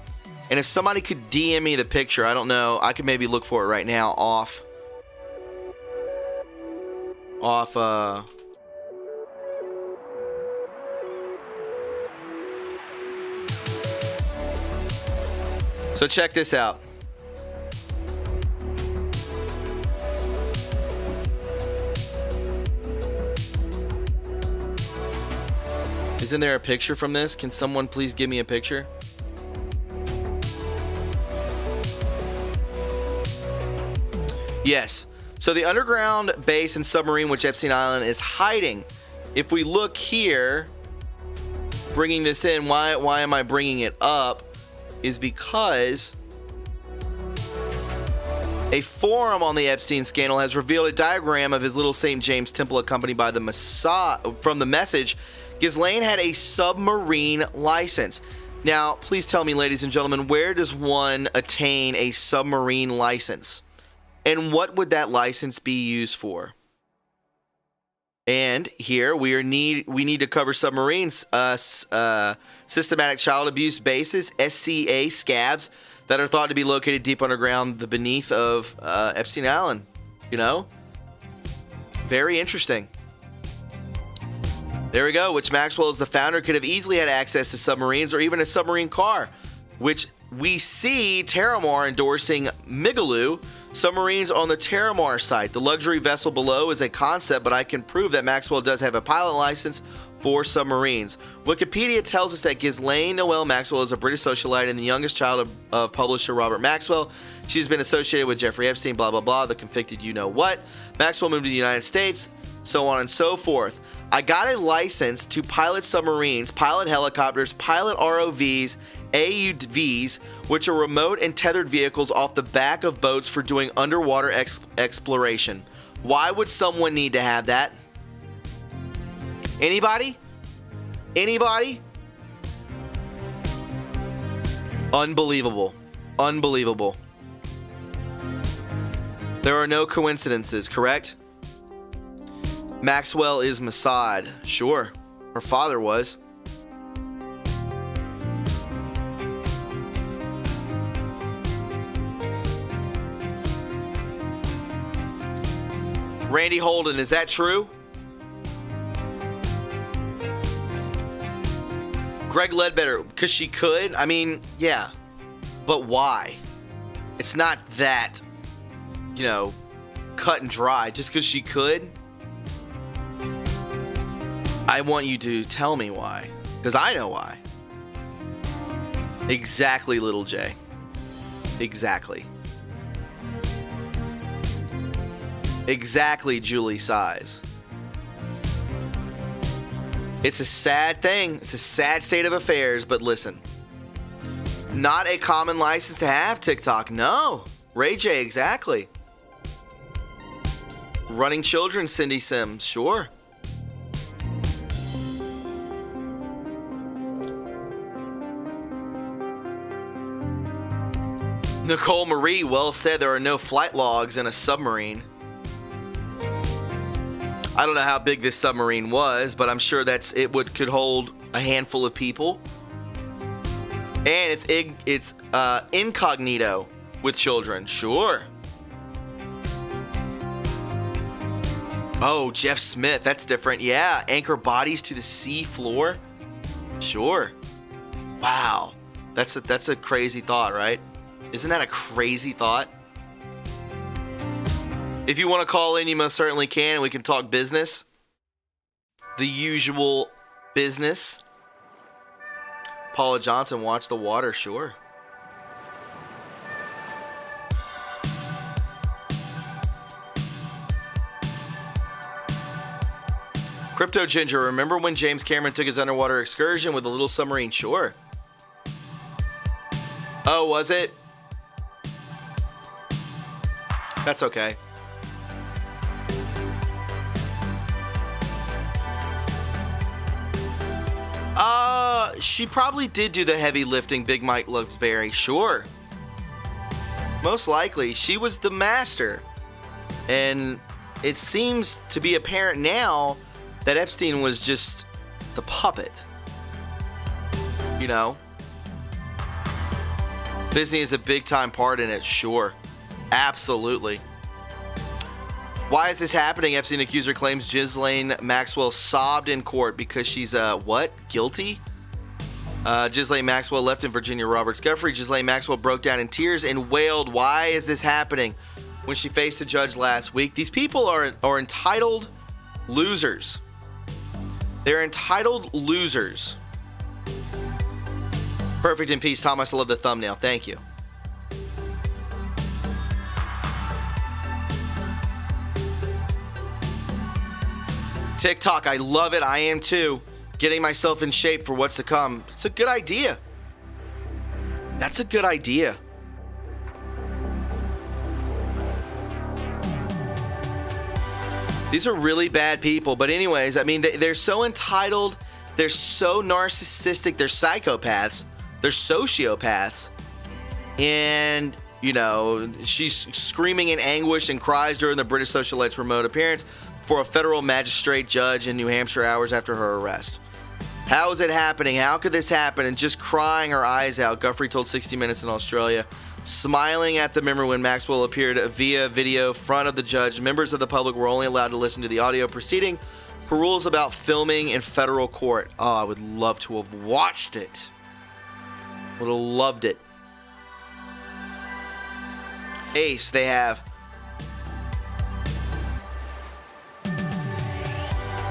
And if somebody could DM me the picture, I don't know. I could maybe look for it right now off. So check this out. Isn't there a picture from this? Can someone please give me a picture? Yes. So the underground base and submarine which Epstein Island is hiding. If we look here, bringing this in, why am I bringing it up? Is because a forum on the Epstein scandal has revealed a diagram of his little St. James Temple accompanied by the from the message, Ghislaine had a submarine license. Now, please tell me, ladies and gentlemen, where does one attain a submarine license? And what would that license be used for? And here we need to cover submarines, systematic child abuse bases, SCA scabs that are thought to be located deep underground, the beneath of Epstein Island. Very interesting. There we go. Which Maxwell, as the founder, could have easily had access to submarines or even a submarine car, which we see Terramar endorsing Migaloo submarines on the Terramar site. The luxury vessel below is a concept, but I can prove that Maxwell does have a pilot license for submarines. Wikipedia tells us that Ghislaine Noel Maxwell is a British socialite and the youngest child of publisher Robert Maxwell. She's been associated with Jeffrey Epstein, blah, blah, blah, the convicted you-know-what. Maxwell moved to the United States, so on and so forth. I got a license to pilot submarines, pilot helicopters, pilot ROVs, AUVs, which are remote and tethered vehicles off the back of boats for doing underwater exploration. Why would someone need to have that? Anybody? Anybody? Unbelievable. Unbelievable. There are no coincidences, correct? Maxwell is Mossad. Sure. Her father was. Randy Holden, is that true? Greg Ledbetter, because she could? I mean, yeah. But why? It's not that, cut and dry. Just because she could? I want you to tell me why. Because I know why. Exactly, Little J. Exactly. Exactly, Julie Size. It's a sad thing. It's a sad state of affairs, but listen. Not a common license to have TikTok. No. Ray J, exactly. Running children, Cindy Sims. Sure. Nicole Marie, well said. There are no flight logs in a submarine. I don't know how big this submarine was, but I'm sure could hold a handful of people. And it's incognito with children. Sure. Oh, Jeff Smith, that's different. Yeah, anchor bodies to the sea floor. Sure. Wow, that's a crazy thought, right? Isn't that a crazy thought? If you want to call in, you most certainly can, and we can talk business. The usual business. Paula Johnson, watch the water, sure. Crypto Ginger, remember when James Cameron took his underwater excursion with a little submarine? Sure. Oh, was it? That's okay. She probably did do the heavy lifting, Big Mike Lovesbury. Sure. Most likely. She was the master. And it seems to be apparent now that Epstein was just the puppet. Disney is a big time part in it. Sure. Absolutely. Why is this happening? Epstein accuser claims Ghislaine Maxwell sobbed in court because she's, guilty? Ghislaine Maxwell left in Virginia Roberts Guthrie. Ghislaine Maxwell broke down in tears and wailed, why is this happening? When she faced the judge last week. These people are entitled losers. They're entitled losers. Perfect in peace, Thomas. I love the thumbnail. Thank you. TikTok, I love it. I am too. Getting myself in shape for what's to come. It's a good idea. That's a good idea. These are really bad people. But anyways, I mean, they're so entitled. They're so narcissistic. They're psychopaths. They're sociopaths. And, she's screaming in anguish and cries during the British socialite's remote appearance for a federal magistrate judge in New Hampshire hours after her arrest. How is it happening? How could this happen? And just crying her eyes out, Guthrie told 60 Minutes in Australia. Smiling at the member when Maxwell appeared via video front of the judge. Members of the public were only allowed to listen to the audio proceeding per rules about filming in federal court. Oh, I would love to have watched it. Would have loved it. Ace, they have.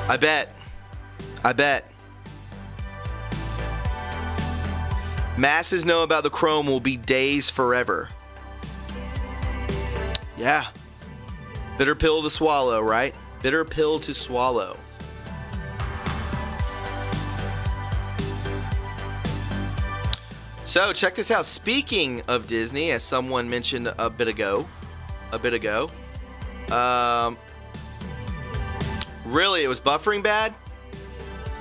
I bet. Masses know about the Chrome will be days forever. Yeah. Bitter pill to swallow, right? Bitter pill to swallow. So check this out. Speaking of Disney, as someone mentioned a bit ago. Really, it was buffering bad?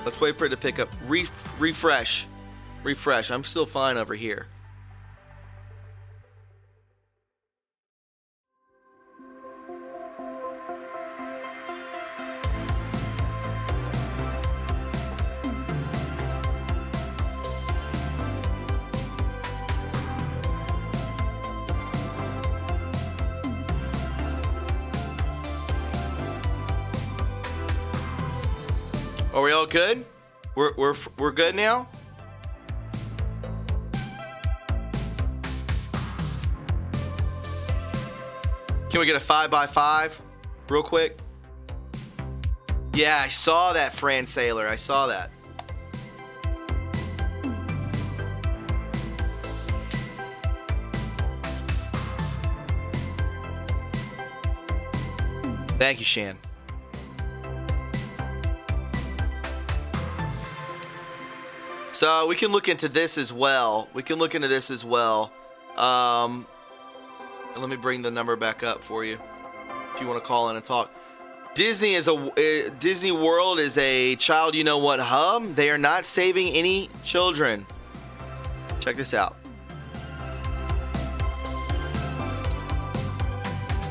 Let's wait for it to pick up. Refresh. I'm still fine over here. Are we all good? We're good now? Can we get a 5x5 real quick? Yeah, I saw that, Fran Sailor. I saw that. Thank you, Shan. So we can look into this as well. Let me bring the number back up for you if you want to call in and talk. Disney World is a child you know what hub. They are not saving any children. Check this out.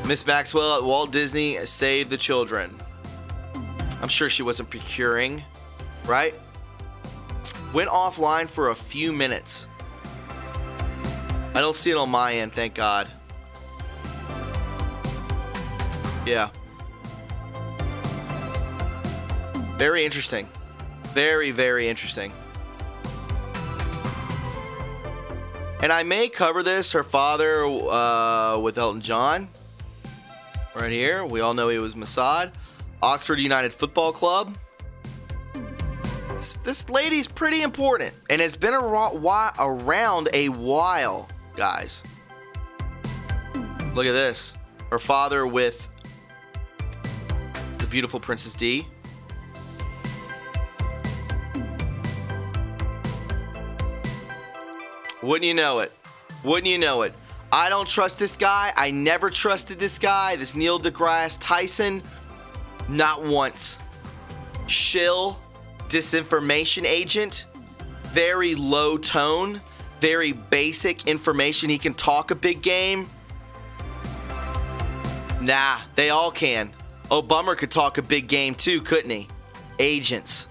Miss Maxwell at Walt Disney saved the children. I'm sure she wasn't procuring, right? Went offline for a few minutes. I don't see it on my end, thank God. Yeah. Very interesting. Very, very interesting. And I may cover this. Her father with Elton John. Right here. We all know he was Mossad. Oxford United Football Club. This lady's pretty important. And has been around a while, guys. Look at this. Her father with the beautiful Princess Di. Wouldn't you know it? Wouldn't you know it? I don't trust this guy. I never trusted this guy. This Neil deGrasse Tyson. Not once. Shill. Disinformation agent. Very low tone. Very basic information. He can talk a big game. Nah, they all can. Obama could talk a big game too, couldn't he? Agents.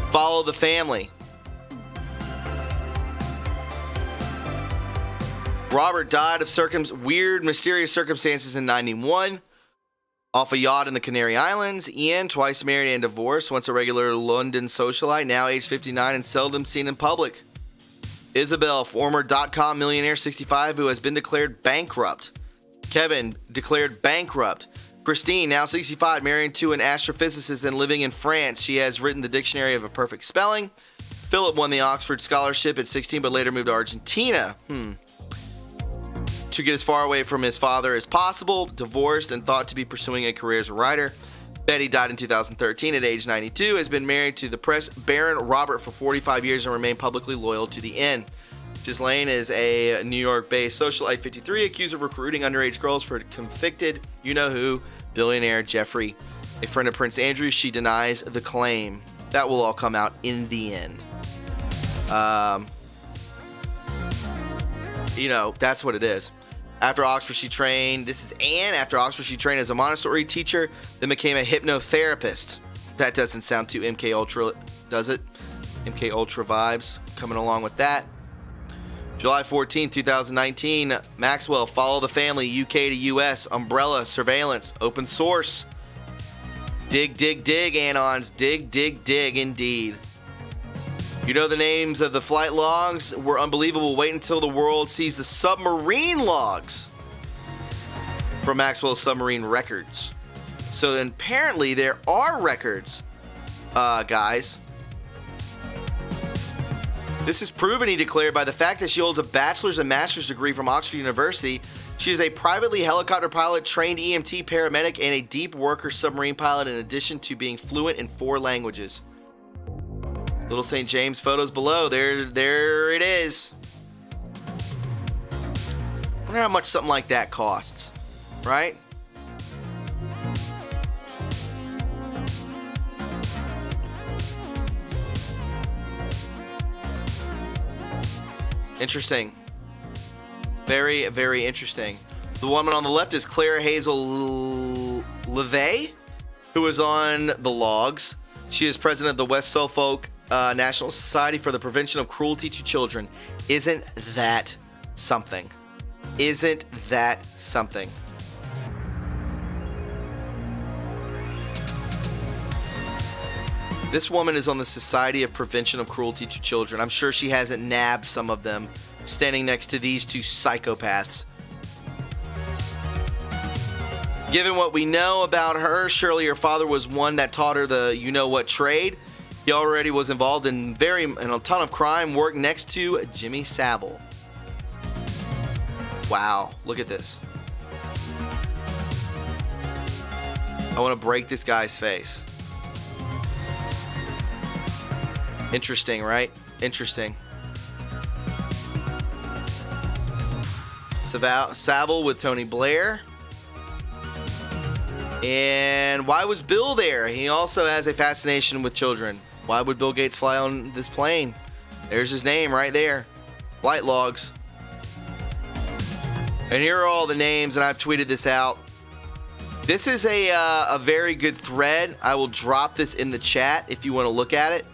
Follow the family. Robert died of weird, mysterious circumstances in 91. Off a yacht in the Canary Islands. Ian, twice married and divorced. Once a regular London socialite, now age 59 and seldom seen in public. Isabel, former .com millionaire, 65, who has been declared bankrupt. Kevin, declared bankrupt. Christine, now 65, married to an astrophysicist and living in France. She has written the Dictionary of a Perfect Spelling. Philip won the Oxford Scholarship at 16, but later moved to Argentina. To get as far away from his father as possible. Divorced and thought to be pursuing a career as a writer. Betty died in 2013 at age 92. Has been married to the press Baron Robert for 45 years and remained publicly loyal to the end. Ghislaine is a New York-based socialite, 53, accused of recruiting underage girls for convicted, you-know-who, billionaire Jeffrey. A friend of Prince Andrew, she denies the claim. That will all come out in the end. That's what it is. After Oxford, she trained. This is Anne. After Oxford, she trained as a Montessori teacher, then became a hypnotherapist. That doesn't sound too MK Ultra, does it? MK Ultra vibes coming along with that. July 14, 2019. Maxwell, Follow the Family, UK to US, Umbrella, Surveillance, Open Source. Dig, dig, dig, Anons. Dig, dig, dig, indeed. You know the names of the flight logs were unbelievable. Wait until the world sees the submarine logs from Maxwell's submarine records. So then apparently there are records, guys. This is proven, he declared, by the fact that she holds a bachelor's and master's degree from Oxford University. She is a privately helicopter pilot, trained EMT paramedic, and a deep worker submarine pilot in addition to being fluent in 4 languages. Little St. James photos below. There it is. I wonder how much something like that costs, right? Interesting. Very, very interesting. The woman on the left is Claire Hazel LeVay, who is on the logs. She is president of the West Suffolk National Society for the Prevention of Cruelty to Children. Isn't that something? Isn't that something? This woman is on the Society of Prevention of Cruelty to Children. I'm sure she hasn't nabbed some of them standing next to these two psychopaths. Given what we know about her, surely her father was one that taught her the you-know-what trade. He already was involved in a ton of crime, worked next to Jimmy Savile. Wow, look at this. I want to break this guy's face. Interesting, right? Interesting. Savile with Tony Blair. And why was Bill there? He also has a fascination with children. Why would Bill Gates fly on this plane? There's his name right there. Flight logs. And here are all the names, and I've tweeted this out. This is a very good thread. I will drop this in the chat if you want to look at it.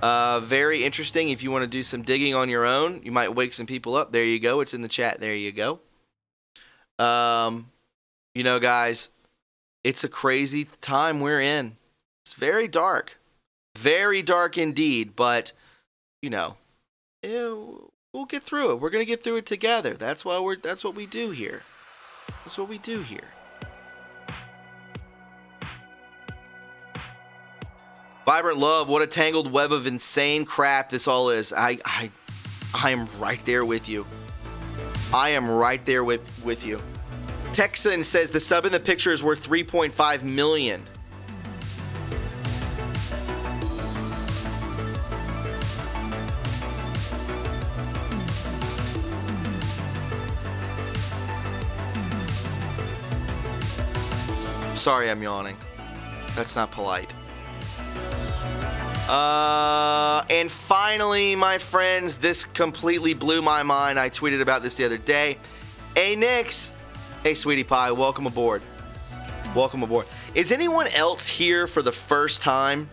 Very interesting. If you want to do some digging on your own, you might wake some people up. There you go. It's in the chat. There you go. You know, guys, it's a crazy time we're in. It's very dark. Very dark indeed. But, you know, we'll get through it. We're going to get through it together. That's what we do here. That's what we do here. Vibrant Love, what a tangled web of insane crap this all is. I am right there with you. I am right there with you. Texan says the sub in the picture is worth $3.5 million. Sorry, I'm yawning. That's not polite. And finally, my friends, this completely blew my mind. I tweeted about this the other day. Hey, Nix. Hey, sweetie pie. Welcome aboard. Welcome aboard. Is anyone else here for the first time?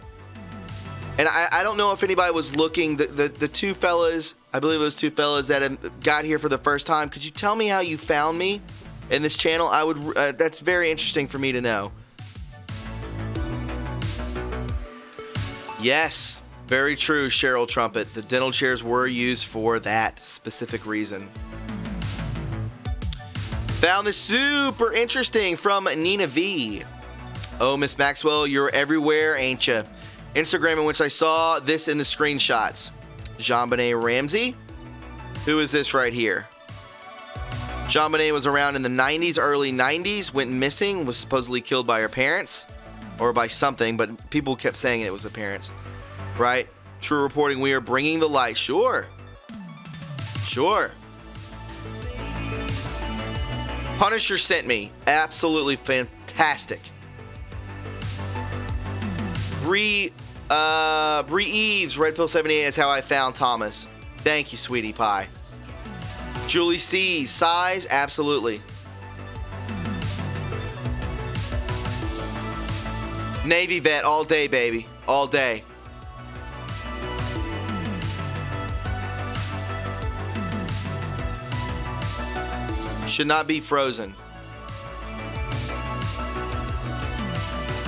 And I don't know if anybody was looking. The two fellas, I believe it was two fellas that got here for the first time. Could you tell me how you found me in this channel? I would. That's very interesting for me to know. Yes, very true, Cheryl Trumpet. The dental chairs were used for that specific reason. Found this super interesting from Nina V. Oh, Miss Maxwell, you're everywhere, ain't ya? Instagram, in which I saw this in the screenshots. Jonbenet Ramsey. Who is this right here? Jonbenet was around in the 90s, early 90s, went missing, was supposedly killed by her parents. Or by something, but people kept saying it was the parents. Right? True reporting, we are bringing the light. Sure. Sure. Punisher sent me. Absolutely fantastic. Bree Eves, Red Pill 78 is how I found Thomas. Thank you, sweetie pie. Julie C, size, absolutely. Navy vet all day, baby. All day. Should not be frozen.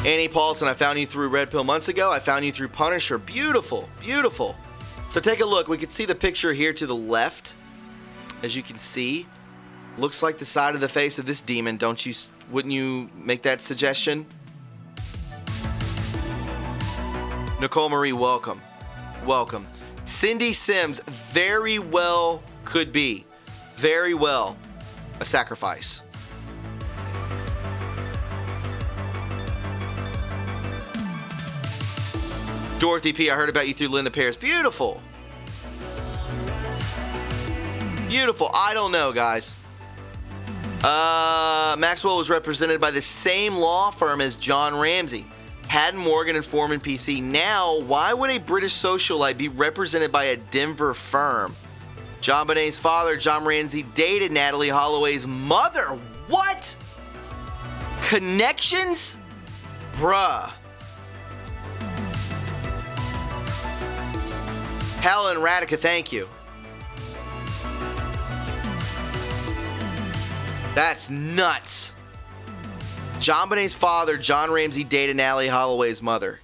Annie Paulson, I found you through Red Pill months ago. I found you through Punisher. Beautiful. Beautiful. So take a look. We can see the picture here to the left. As you can see. Looks like the side of the face of this demon. Wouldn't you make that suggestion? Nicole Marie, welcome. Welcome. Cindy Sims, very well could be. Very well a sacrifice. Dorothy P, I heard about you through Linda Paris. Beautiful. Beautiful. I don't know, guys. Maxwell was represented by the same law firm as John Ramsey. Haddon, Morgan, and Foreman PC. Now, why would a British socialite be represented by a Denver firm? Jonbenet's father, John Ramsey, dated Natalie Holloway's mother. What? Connections? Bruh. Helen Radica, thank you. That's nuts. Jonbenet's father, John Ramsey, dated Natalie Holloway's mother.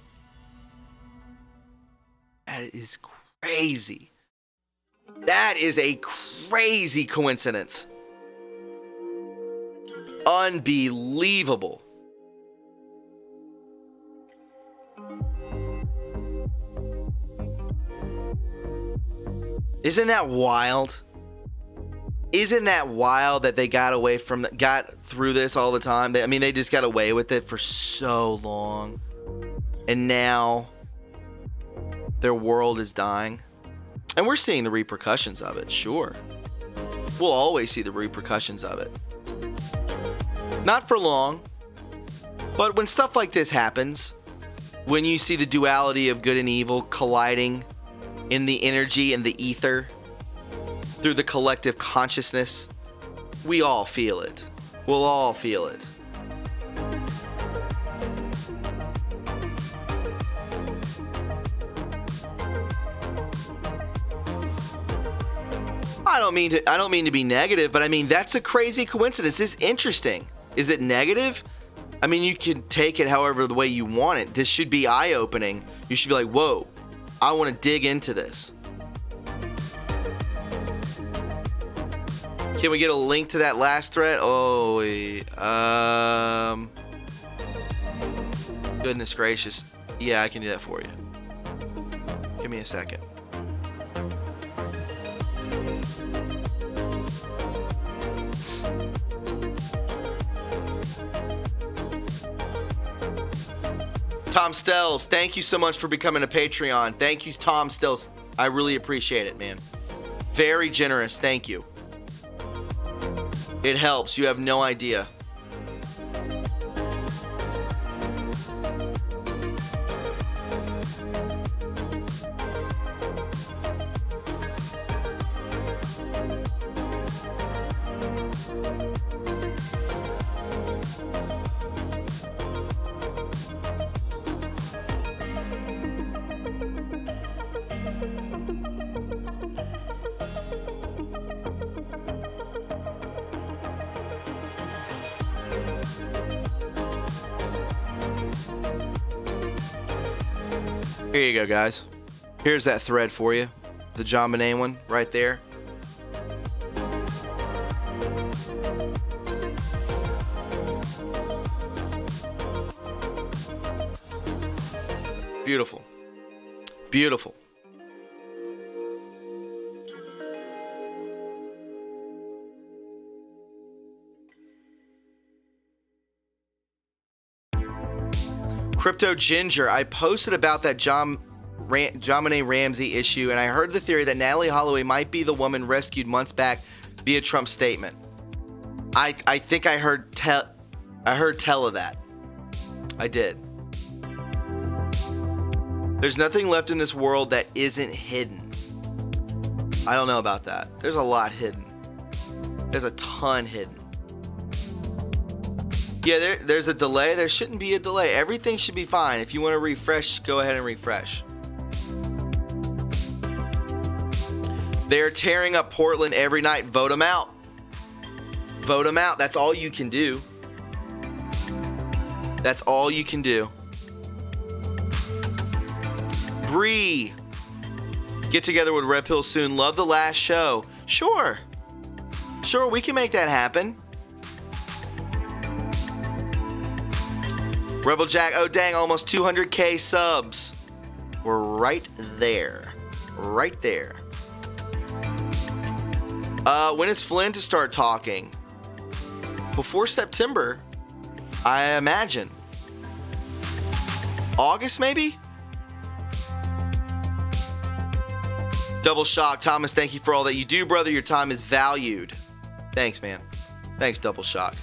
That is crazy. That is a crazy coincidence. Unbelievable. Isn't that wild? Isn't that wild that they got through this all the time? They just got away with it for so long. And now their world is dying. And we're seeing the repercussions of it, sure. We'll always see the repercussions of it. Not for long, but when stuff like this happens, when you see the duality of good and evil colliding in the energy and the ether through the collective consciousness, we all feel it. We'll all feel it. I don't mean to be negative, but that's a crazy coincidence. It's interesting. Is it negative? You can take it however the way you want it. This should be eye-opening. You should be like, whoa, I want to dig into this. Can we get a link to that last thread? Oh, goodness gracious. Yeah, I can do that for you. Give me a second. Tom Stells, thank you so much for becoming a Patreon. Thank you, Tom Stells. I really appreciate it, man. Very generous. Thank you. It helps. You have no idea. Here you go, guys. Here's that thread for you. The Jonbenet one right there. Beautiful. Beautiful. Crypto Ginger, I posted about that Jonbenet Ramsey issue, and I heard the theory that Natalie Holloway might be the woman rescued months back via Trump's statement. I think I heard tell of that. I did. There's nothing left in this world that isn't hidden. I don't know about that. There's a lot hidden. There's a ton hidden. Yeah, there's a delay. There shouldn't be a delay. Everything should be fine. If you want to refresh, go ahead and refresh. They're tearing up Portland every night. Vote them out. Vote them out. That's all you can do. That's all you can do. Bree. Get together with Red Pill soon. Love the last show. Sure. Sure, we can make that happen. Rebel Jack, oh dang, almost 200k subs. We're right there. Right there. When is Flynn to start talking? Before September, I imagine. August, maybe? Double Shock, Thomas, thank you for all that you do, brother. Your time is valued. Thanks, man. Thanks, Double Shock.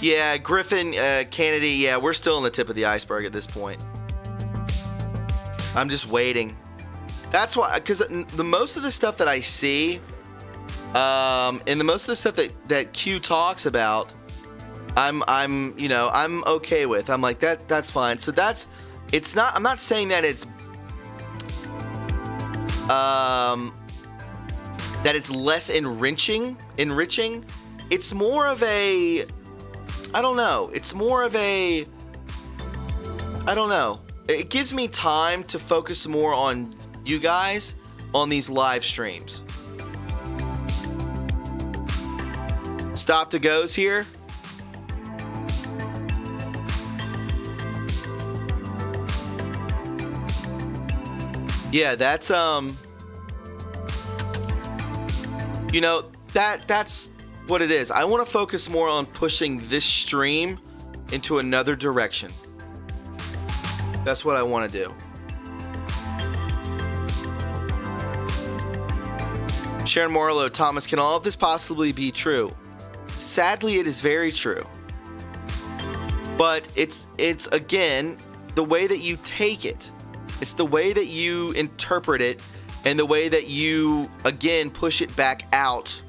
Yeah, Griffin, Kennedy, yeah, we're still on the tip of the iceberg at this point. I'm just waiting. That's why, because the most of the stuff that I see, and the most of the stuff that Q talks about, I'm okay with. I'm like, that's fine. So it's not, I'm not saying that it's, that it's less enriching. It's more of a, I don't know. It's more of a, I don't know. it gives me time to focus more on you guys on these live streams. Stop to goes here. Yeah, that's that's what it is. I want to focus more on pushing this stream into another direction. That's what I want to do. Sharon Morello, Thomas, can all of this possibly be true? Sadly, it is very true. But it's again, the way that you take it. It's the way that you interpret it and the way that you, again, push it back out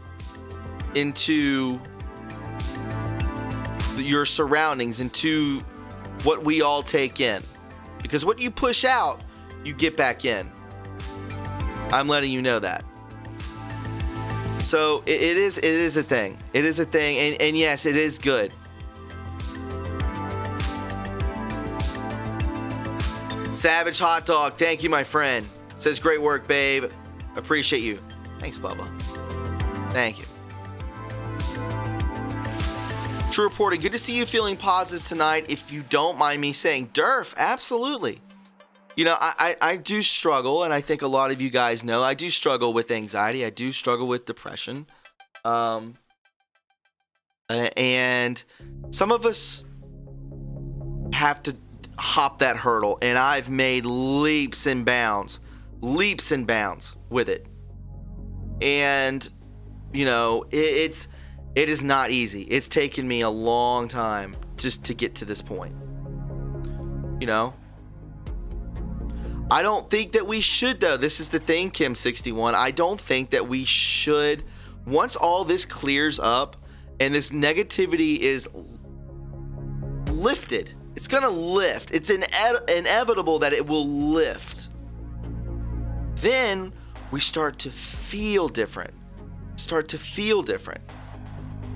into your surroundings, into what we all take in. Because what you push out, you get back in. I'm letting you know that. So it is a thing. It is a thing. And yes, it is good. Savage Hot Dog, thank you, my friend. Says, great work, babe. Appreciate you. Thanks, Bubba. Thank you. True Reporting, good to see you feeling positive tonight. If you don't mind me saying, Durf, absolutely. You know, I do struggle, and I think a lot of you guys know, I do struggle with anxiety. I do struggle with depression. And some of us have to hop that hurdle, and I've made leaps and bounds with it. And you know, it is not easy. It's taken me a long time just to get to this point. You know, I don't think that we should, though. This is the thing, Kim61. I don't think that we should, once all this clears up and this negativity is lifted, it's going to lift. It's inevitable that it will lift. Then we start to feel different.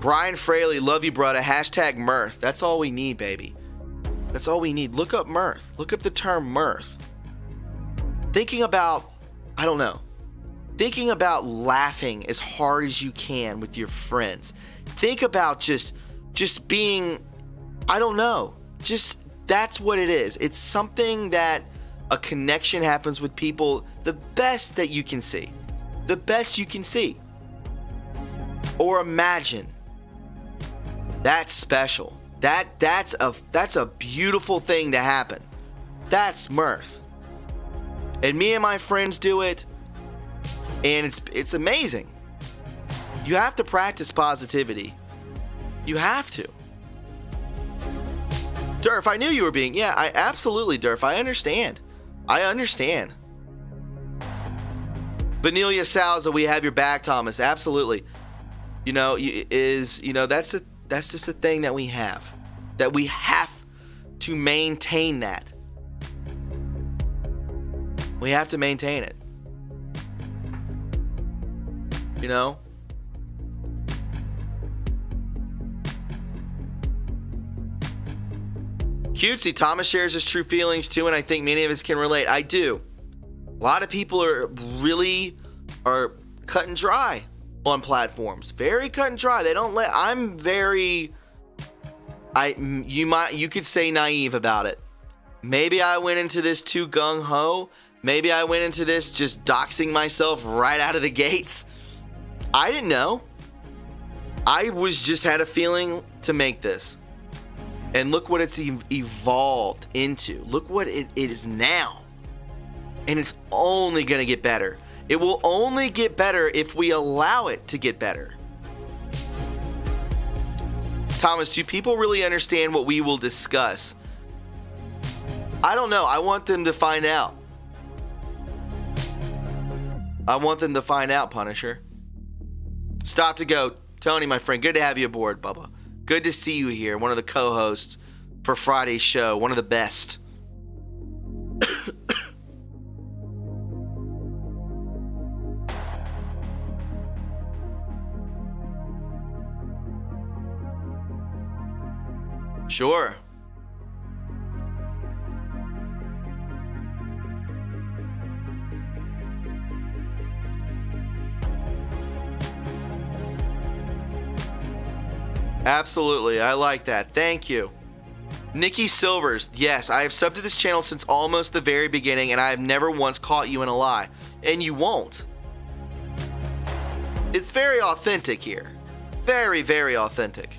Brian Fraley, love you, brother. # mirth. That's all we need, baby. That's all we need. Look up mirth. Look up the term mirth. Thinking about laughing as hard as you can with your friends. Think about just being, that's what it is. It's something that a connection happens with people, the best that you can see. The best you can see. Or imagine. That's special. That's a beautiful thing to happen. That's mirth. And me and my friends do it, and it's amazing. You have to practice positivity. You have to. Durf, I knew you were being, I absolutely, Durf, I understand. Benelia Salza, we have your back, Thomas. Absolutely. You know, that's just a thing that we have. That we have to maintain that. We have to maintain it. You know? Cutesy, Thomas shares his true feelings too, and I think many of us can relate. I do. A lot of people are cut and dry on platforms. Very cut and dry. They don't let. You could say naive about it. Maybe I went into this too gung-ho. Maybe I went into this just doxing myself right out of the gates. I didn't know. I just had a feeling to make this. And look what it's evolved into. Look what it is now. And it's only going to get better. It will only get better if we allow it to get better. Thomas, do people really understand what we will discuss? I don't know. I want them to find out. Punisher. Stop to go. Tony, my friend, good to have you aboard, Bubba. Good to see you here. One of the co-hosts for Friday's show. One of the best. Sure. Absolutely. I like that. Thank you. Nikki Silvers. Yes, I have subbed to this channel since almost the very beginning, and I have never once caught you in a lie. And you won't. It's very authentic here. Very, very authentic.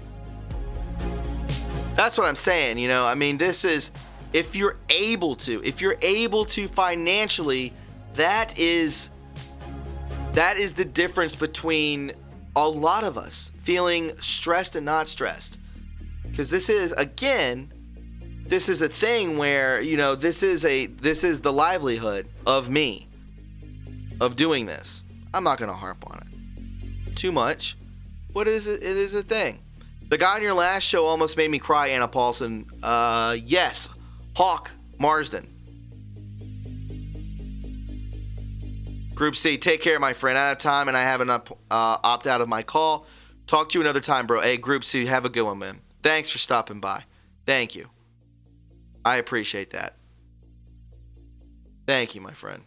That's what I'm saying, you know. I mean, this is, if you're able to financially, that is the difference between a lot of us feeling stressed and not stressed. Because this is a thing where, you know, this is the livelihood of me, of doing this. I'm not going to harp on it too much. What is it? It is a thing. The guy on your last show almost made me cry, Anna Paulson. Yes. Hawk Marsden. Group C, take care, my friend. I have time and I haven't opt out of my call. Talk to you another time, bro. Hey, Group C, have a good one, man. Thanks for stopping by. Thank you. I appreciate that. Thank you, my friend.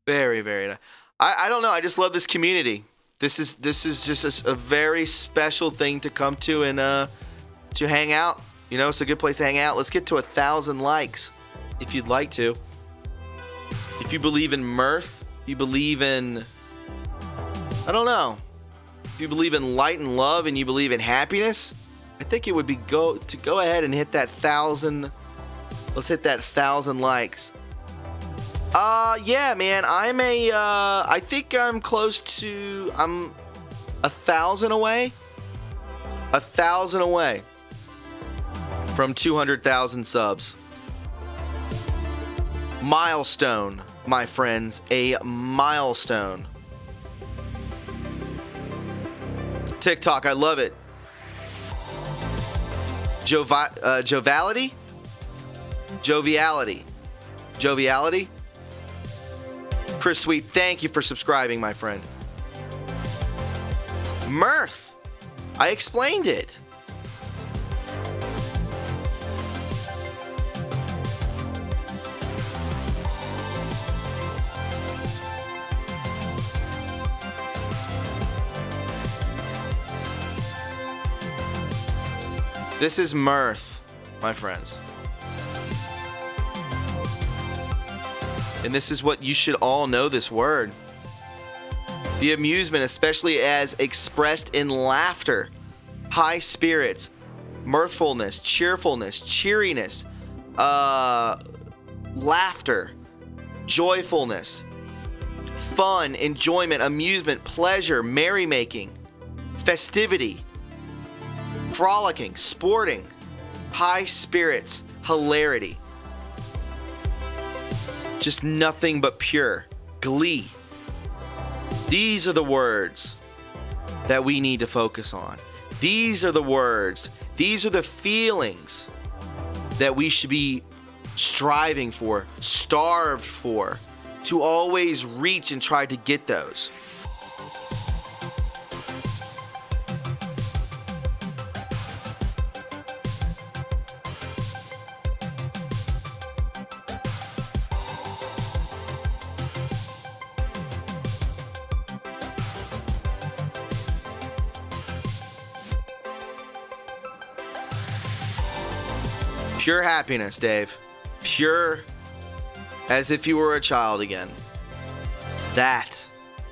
Very, very nice. I don't know. I just love this community. This is just a very special thing to come to and to hang out. You know, it's a good place to hang out. Let's get to 1,000 likes if you'd like to. If you believe in mirth, you believe in, I don't know, if you believe in light and love and you believe in happiness, I think it would be go ahead and hit that 1,000. Let's hit that 1,000 likes. Yeah, man, I think I'm close to, I'm 1,000 away. 1,000 away from 200,000 subs. Milestone, my friends, a milestone. TikTok, I love it. Joviality? Chris Sweet, thank you for subscribing, my friend. Mirth. I explained it. This is mirth, my friends. And this is what you should all know, this word. The amusement, especially as expressed in laughter, high spirits, mirthfulness, cheerfulness, cheeriness, laughter, joyfulness, fun, enjoyment, amusement, pleasure, merrymaking, festivity, frolicking, sporting, high spirits, hilarity. Just nothing but pure glee. These are the words that we need to focus on. These are the words, these are the feelings that we should be striving for, starved for, to always reach and try to get those. Pure happiness, Dave. Pure as if you were a child again. That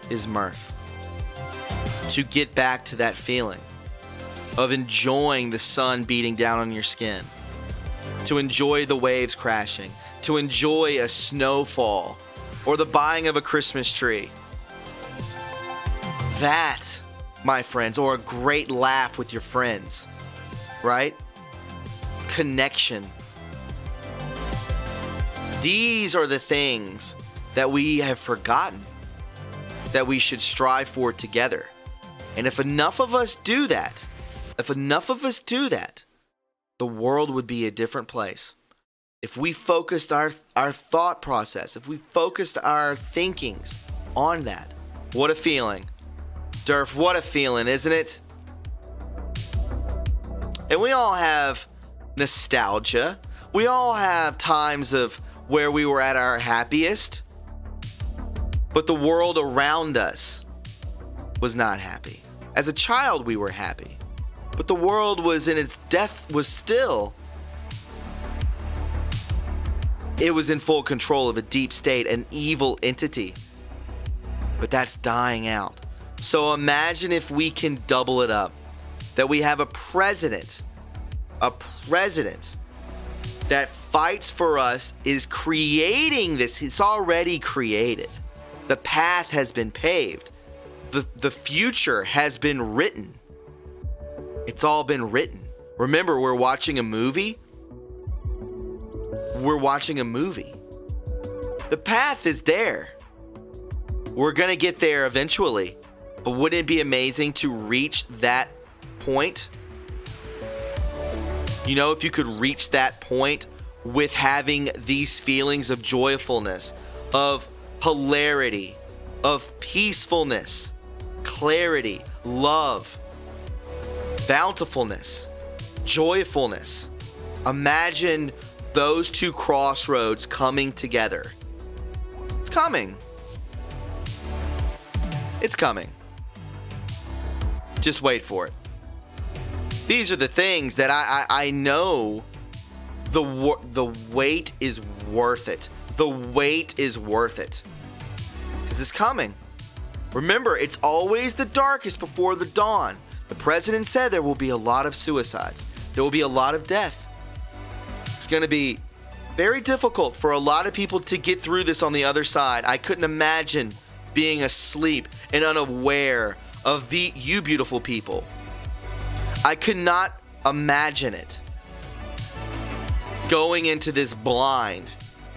is mirth. To get back to that feeling of enjoying the sun beating down on your skin. To enjoy the waves crashing. To enjoy a snowfall or the buying of a Christmas tree. That, my friends, or a great laugh with your friends, right? Connection. These are the things that we have forgotten that we should strive for together. And if enough of us do that, the world would be a different place. If we focused our thought process, if we focused our thinkings on that. What a feeling. Durf, what a feeling, isn't it? And we all have nostalgia. We all have times of where we were at our happiest. But the world around us was not happy. As a child, we were happy. But the world was in its death was still. It was in full control of a deep state, an evil entity. But that's dying out. So imagine if we can double it up. That we have a president that fights for us, is creating this. It's already created. The path has been paved. The future has been written. It's all been written. Remember, we're watching a movie. We're watching a movie. The path is there. We're going to get there eventually. But wouldn't it be amazing to reach that point? You know, if you could reach that point with having these feelings of joyfulness, of hilarity, of peacefulness, clarity, love, bountifulness, joyfulness. Imagine those two crossroads coming together. It's coming. It's coming. Just wait for it. These are the things that I know the wait is worth it. The wait is worth it. Because it's coming. Remember, it's always the darkest before the dawn. The president said there will be a lot of suicides. There will be a lot of death. It's going to be very difficult for a lot of people to get through this on the other side. I couldn't imagine being asleep and unaware of you beautiful people. I could not imagine it. Going into this blind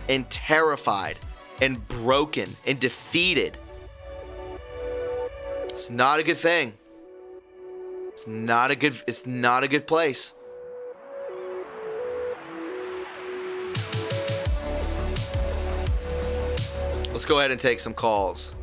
and terrified and broken and defeated. It's not a good thing. It's not a good place. Let's go ahead and take some calls.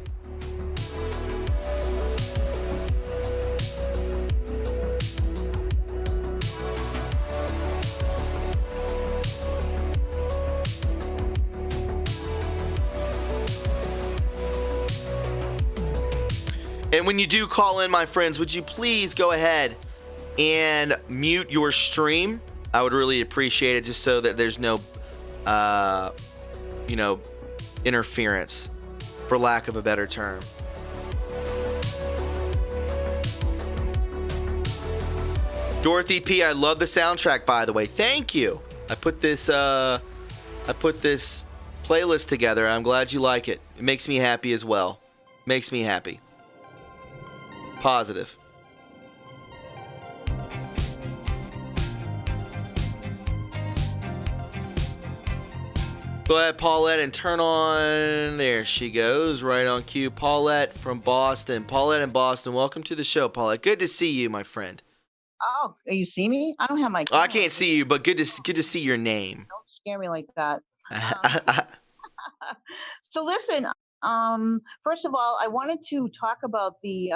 And when you do call in, my friends, would you please go ahead and mute your stream? I would really appreciate it, just so that there's no, interference, for lack of a better term. Dorothy P, I love the soundtrack, by the way. Thank you. I put this playlist together. I'm glad you like it. It makes me happy as well. Makes me happy. Positive. Go ahead, Paulette, and turn on. There she goes, right on cue. Paulette from Boston. Paulette in Boston, welcome to the show, Paulette. Good to see you, my friend. Oh, you see me? I don't have my. I can't see you, but good to see your name. Don't scare me like that. So listen. First of all, I wanted to talk about the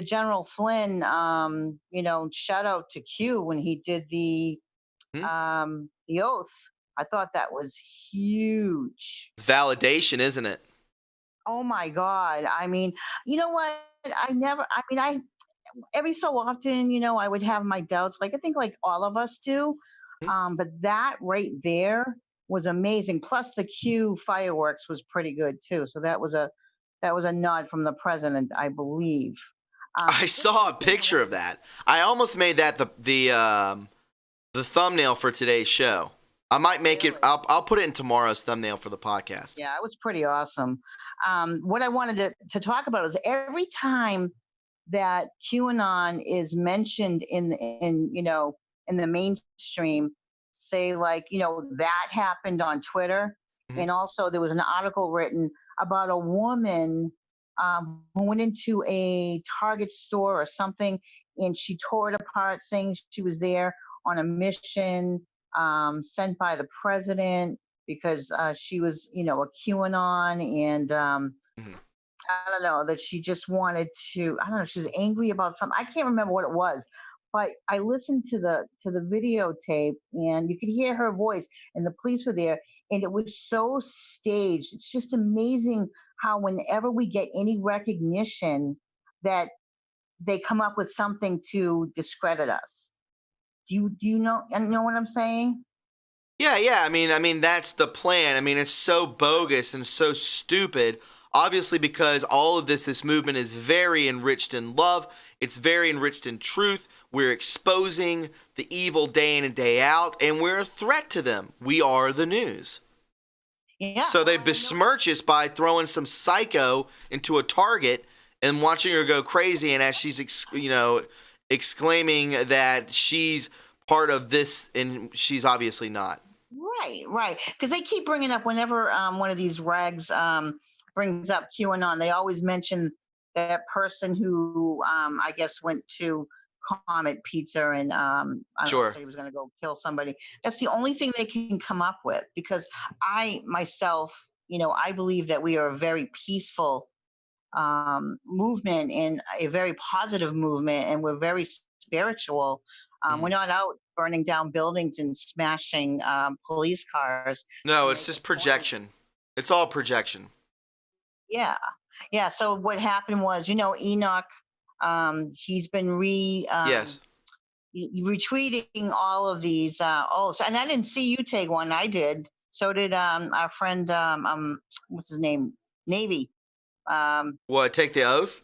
General Flynn. Shout out to Q when he did the oath. I thought that was huge. It's validation, isn't it? Oh my God! I mean, you know what? Every so often, I would have my doubts. Like I think, like all of us do. But that right there was amazing. Plus, the Q fireworks was pretty good too. So that was a nod from the president, I believe. I saw a picture of that. I almost made that the thumbnail for today's show. I might make it. I'll put it in tomorrow's thumbnail for the podcast. Yeah, it was pretty awesome. What I wanted to talk about is every time that QAnon is mentioned in the mainstream, say like, that happened on Twitter. Mm-hmm. And also there was an article written about a woman who went into a Target store or something, and she tore it apart saying she was there on a mission sent by the president because she was, a QAnon, and I don't know, that she just wanted to, she was angry about something. I can't remember what it was. But I listened to the videotape, and you could hear her voice, and the police were there, and it was so staged. It's just amazing how whenever we get any recognition, that they come up with something to discredit us. Do you know what I'm saying? Yeah, yeah. I mean that's the plan. I mean it's so bogus and so stupid. Obviously, because all of this movement is very enriched in love. It's very enriched in truth. We're exposing the evil day in and day out, and we're a threat to them. We are the news. Yeah. So they Well, besmirch us by throwing some psycho into a target and watching her go crazy. And as she's, exclaiming that she's part of this, and she's obviously not. right. Because they keep bringing up whenever one of these rags brings up QAnon, they always mention that person who I guess went to Comet Pizza and I don't know, Sure. said he was going to go kill somebody. That's the only thing they can come up with, because I myself, I believe that we are a very peaceful movement and a very positive movement, and we're very spiritual. We're Mhm. not out burning down buildings and smashing police cars to No, it's make a just point. projection. It's all projection. Yeah, yeah. So what happened was, Enoch, he's been Yes. retweeting all of these. And I didn't see you take one. I did. So did our friend, what's his name, Navy. Um, What, take the oath?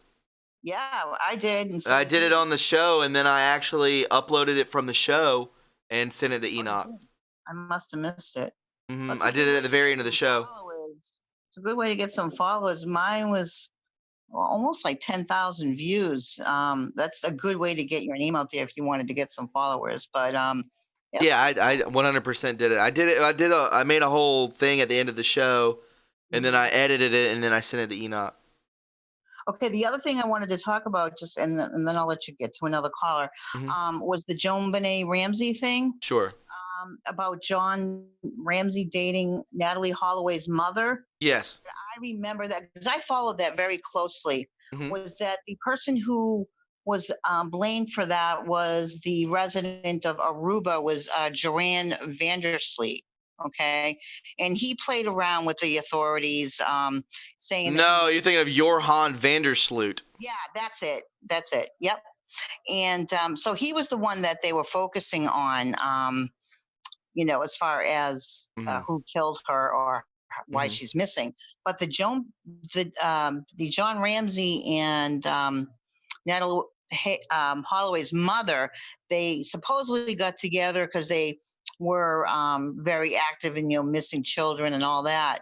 yeah, I did, and so I did did it he. on the show, and then I actually uploaded it from the show and sent it to Oh, you Enoch. did. I must have missed it. That's a I did good it way at the to very get end of the some show. followers. It's a good way to get some followers. Mine was, well, almost like 10,000 views. That's a good way to get your name out there if you wanted to get some followers. But yeah. Yeah, I 100% did it. I did it. I made a whole thing at the end of the show, and then Mhm. I edited it, and then I sent it to Enoch. Okay, the other thing I wanted to talk about, just and then I'll let you get to another caller, Hmm. was the Jonbenet Ramsey thing, Sure. about John Ramsey dating Natalie Holloway's mother. Yes. I remember that because I followed that very closely. Hmm. Was that the person who was blamed for that was the resident of Aruba, was Joanne Vandersleet. Okay, and he played around with the authorities, saying that No, he, you're thinking of Johan Vandersloot. yeah, that's it, yep. And so he was the one that they were focusing on, as far as Hmm. who killed her or why Hmm. she's missing. But the John Ramsey and Natalie Holloway's mother, they supposedly got together because they were very active in missing children and all that.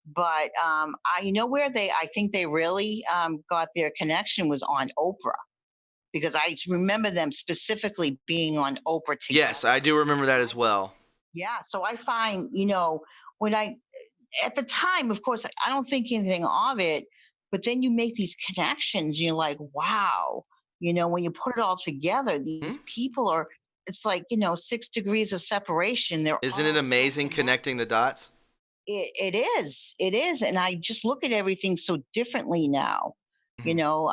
But where I think they really got their connection was on Oprah, because I remember them specifically being on Oprah Yes, together. I do remember that So as well. yeah, so I find, when I, at the time, of course, I don't think anything of it, but then you make these connections, you're like, wow, when you put it all together, Hmm? these people are, it's like, 6 degrees of separation. They're Isn't it all so amazing connecting connected. the dots? It is. And I just look at everything so differently now. You Mhm. know,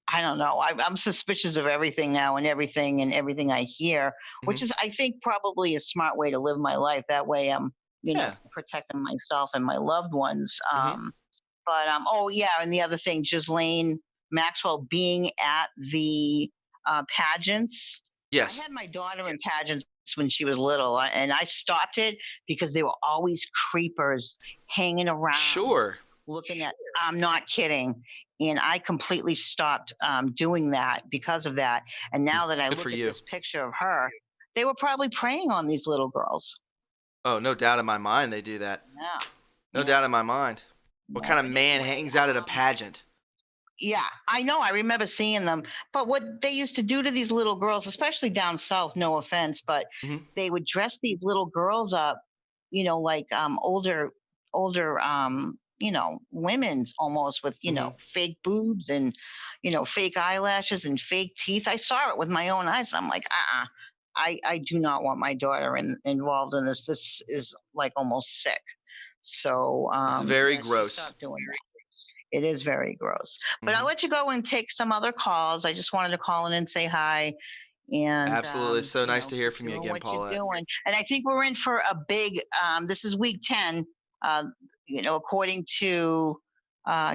I don't know. I'm suspicious of everything now, and everything I hear, which Mhm. is, I think, probably a smart way to live my life. That way, I'm, Yeah. protecting myself and my loved ones. Mhm. But oh yeah, and the other thing, Ghislaine Maxwell being at the pageants. I Yes. had my daughter in pageants when she was little, and I stopped it because there were always creepers hanging around, Sure. looking at. I'm not kidding, and I completely stopped doing that because of that. And now that I Good for look at you. this picture of her, they were probably preying on these little girls. Oh, no doubt in my mind they do that. Yeah, No yeah. doubt in my mind. What Yeah. kind of But man anyway, hangs out at a pageant? yeah, I know. I remember seeing them. But what they used to do to these little girls, especially down south, no offense, but Mhm. they would dress these little girls up, like older women, almost with, Mhm. fake boobs and, fake eyelashes and fake teeth. I saw it with my own eyes. I'm like, I do not want my daughter involved in this. This is like almost sick. So It's very yeah, she gross. stopped doing that. It is very gross. But I'll Mhm. let you go and take some other calls. I just wanted to call in and say hi. And Absolutely. It's so nice to hear keep from you doing again, what you're Paulette. doing. And I think we're in for a big. This is week 10. According to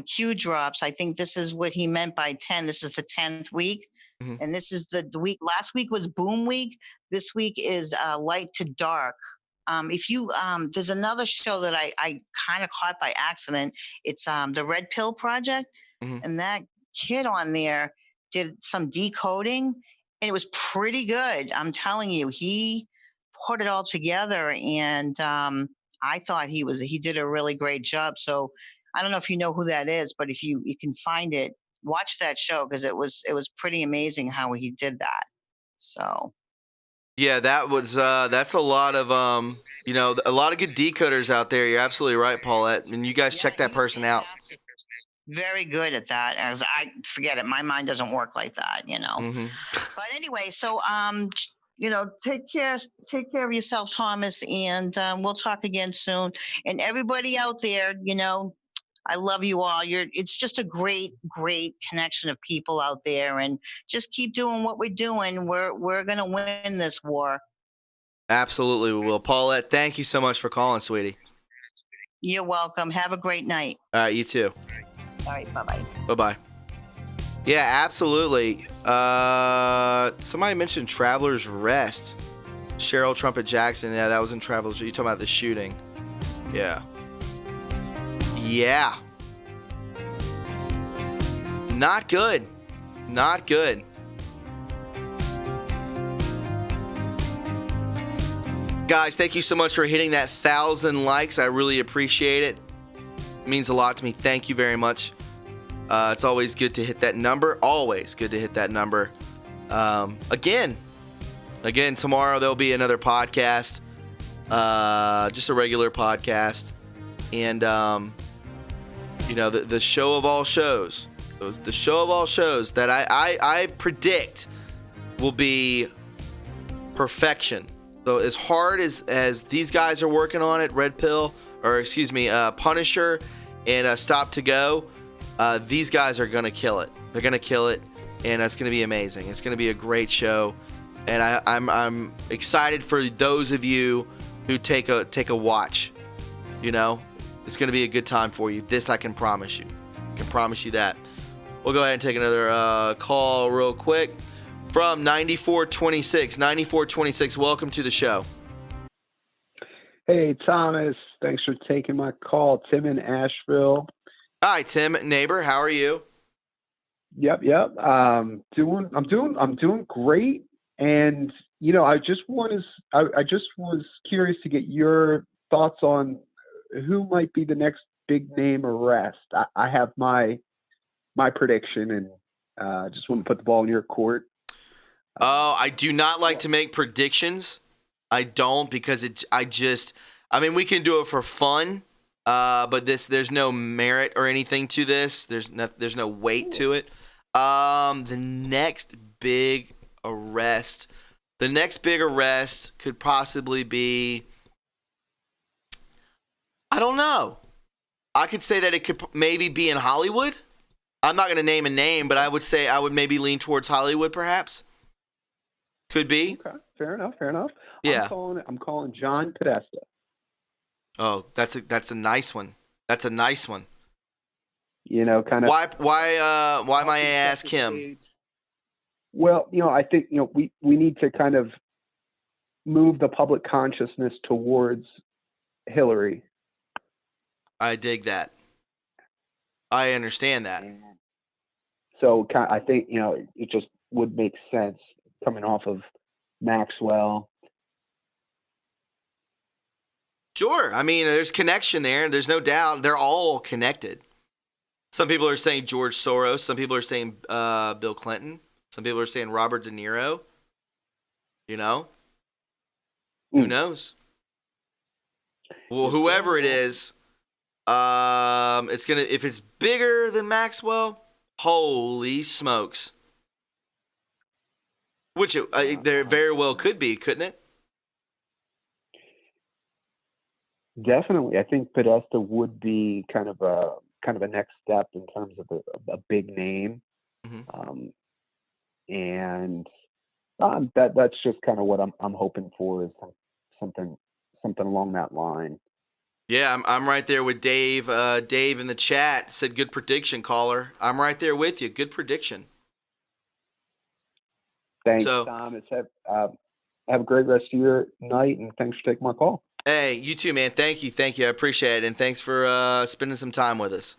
Q drops, I think this is what he meant by 10. This is the 10th week. Mhm. And this is the week. Last week was Boom Week. This week is Light to Dark. If you there's another show that I kind of caught by accident. It's the Red Pill Project, Mhm. and that kid on there did some decoding, and it was pretty good. I'm telling you, he put it all together, and I thought he did a really great job. So I don't know if you know who that is, but if you can find it, watch that show because it was pretty amazing how he did that. So Yeah, that's a lot of a lot of good decoders out there. You're absolutely right, Paulette. And you guys check that he was person out. fantastic. Very good at that. As I forget it, my mind doesn't work like that. Hmm. But anyway, so take care of yourself, Thomas, and we'll talk again soon. And everybody out there, I love you all. It's just a great connection of people out there, and just keep doing what we're doing. We're gonna win this war. Absolutely, we will. Paulette, thank you so much for calling, sweetie. You're welcome. Have a great night. All right, you too. All right, bye-bye. Bye-bye. Yeah, absolutely. Somebody mentioned Traveler's Rest. Cheryl Trumpet Jackson. Yeah, that was in Traveler's. You talking about the shooting? Yeah. Yeah. Not good. Not good. Guys, thank you so much for hitting that 1,000 likes. I really appreciate it. It means a lot to me. Thank you very much. It's always good to hit that number. Always good to hit that number. Again, tomorrow there'll be another podcast. Just a regular podcast. And, the show of all shows. The show of all shows that I predict will be perfection. So as hard as these guys are working on it, Punisher and Stop to Go, these guys are gonna kill it. They're gonna kill it, and it's gonna be amazing. It's gonna be a great show, and I'm excited for those of you who take a watch. It's gonna be a good time for you. This I can promise you. I can promise you that. We'll go ahead and take another call real quick. From 9426. 9426, welcome to the show. Hey, Thomas. Thanks for taking my call. Tim in Asheville. Hi, Tim, neighbor. How are you? Yep. I'm doing great. And I just was curious to get your thoughts on who might be the next big name arrest. I have my prediction, and just want to put the ball in your court. Oh, I do not like to make predictions. I don't, because we can do it for fun, but there's no merit or anything to this. There's no weight to it. The next big arrest could possibly be, I don't know. I could say that it could maybe be in Hollywood. I'm not going to name a name, but I would say I would maybe lean towards Hollywood, perhaps. Could be. Okay, fair enough. Yeah. I'm calling John Podesta. Oh, that's a nice one. That's a nice one. Kind of. Why might I ask him? Well, I think we need to kind of move the public consciousness towards Hillary. I dig that. I understand that. So I think it just would make sense coming off of Maxwell. Sure. There's connection there. There's no doubt. They're all connected. Some people are saying George Soros. Some people are saying Bill Clinton. Some people are saying Robert De Niro. Who knows? Well, whoever it is, if it's bigger than Maxwell, holy smokes. Which there very well could be, couldn't it? Definitely. I think Podesta would be kind of a next step in terms of a big name. Mm-hmm. And That's just kind of what I'm hoping for, is something along that line. Yeah, I'm right there with Dave. Dave in the chat said, "Good prediction, caller." I'm right there with you. Good prediction. Thanks, So, Thomas. Have a great rest of your night, and thanks for taking my call. hey, you too, man. Thank you. I appreciate it, and thanks for spending some time with us.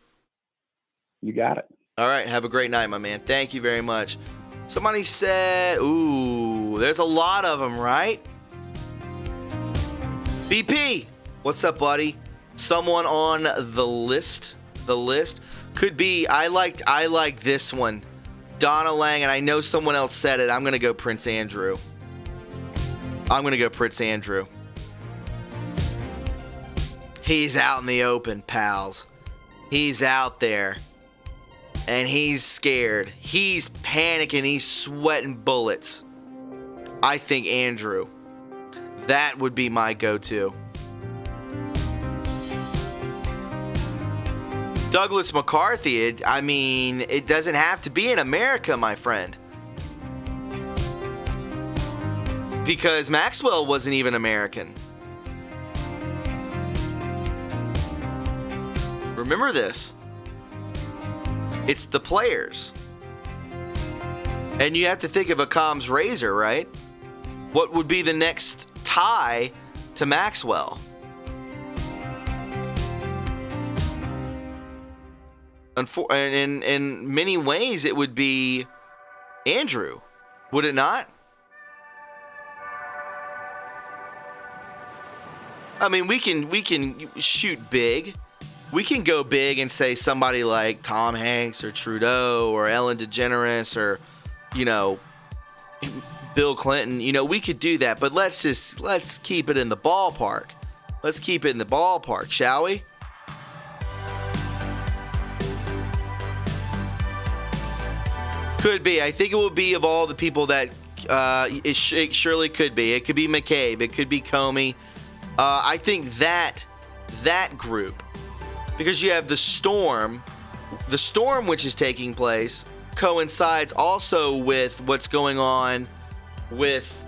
You got it. All right, have a great night, my man. Thank you very much. Somebody said, ooh, there's a lot of them, right? BP, what's up, buddy? Someone on the list. The list could be. I like this one. Donna Lang, and I know someone else said it. I'm gonna go Prince Andrew. He's out in the open, pals. He's out there. And he's scared. He's panicking. He's sweating bullets. I think Andrew. That would be my go-to. Douglas McCarthy, it doesn't have to be in America, my friend. Because Maxwell wasn't even American. Remember this. It's the players. And you have to think of a Com's razor, right? What would be the next tie to Maxwell? In many ways, it would be Andrew. Would it not? I mean, we can shoot big. We can go big and say somebody like Tom Hanks or Trudeau or Ellen DeGeneres or, Bill Clinton. We could do that, but let's keep it in the ballpark. Let's keep it in the ballpark, shall we? Could be. I think it will be of all the people that it surely could be. It could be McCabe. It could be Comey. I think that group, because you have the storm which is taking place, coincides also with what's going on with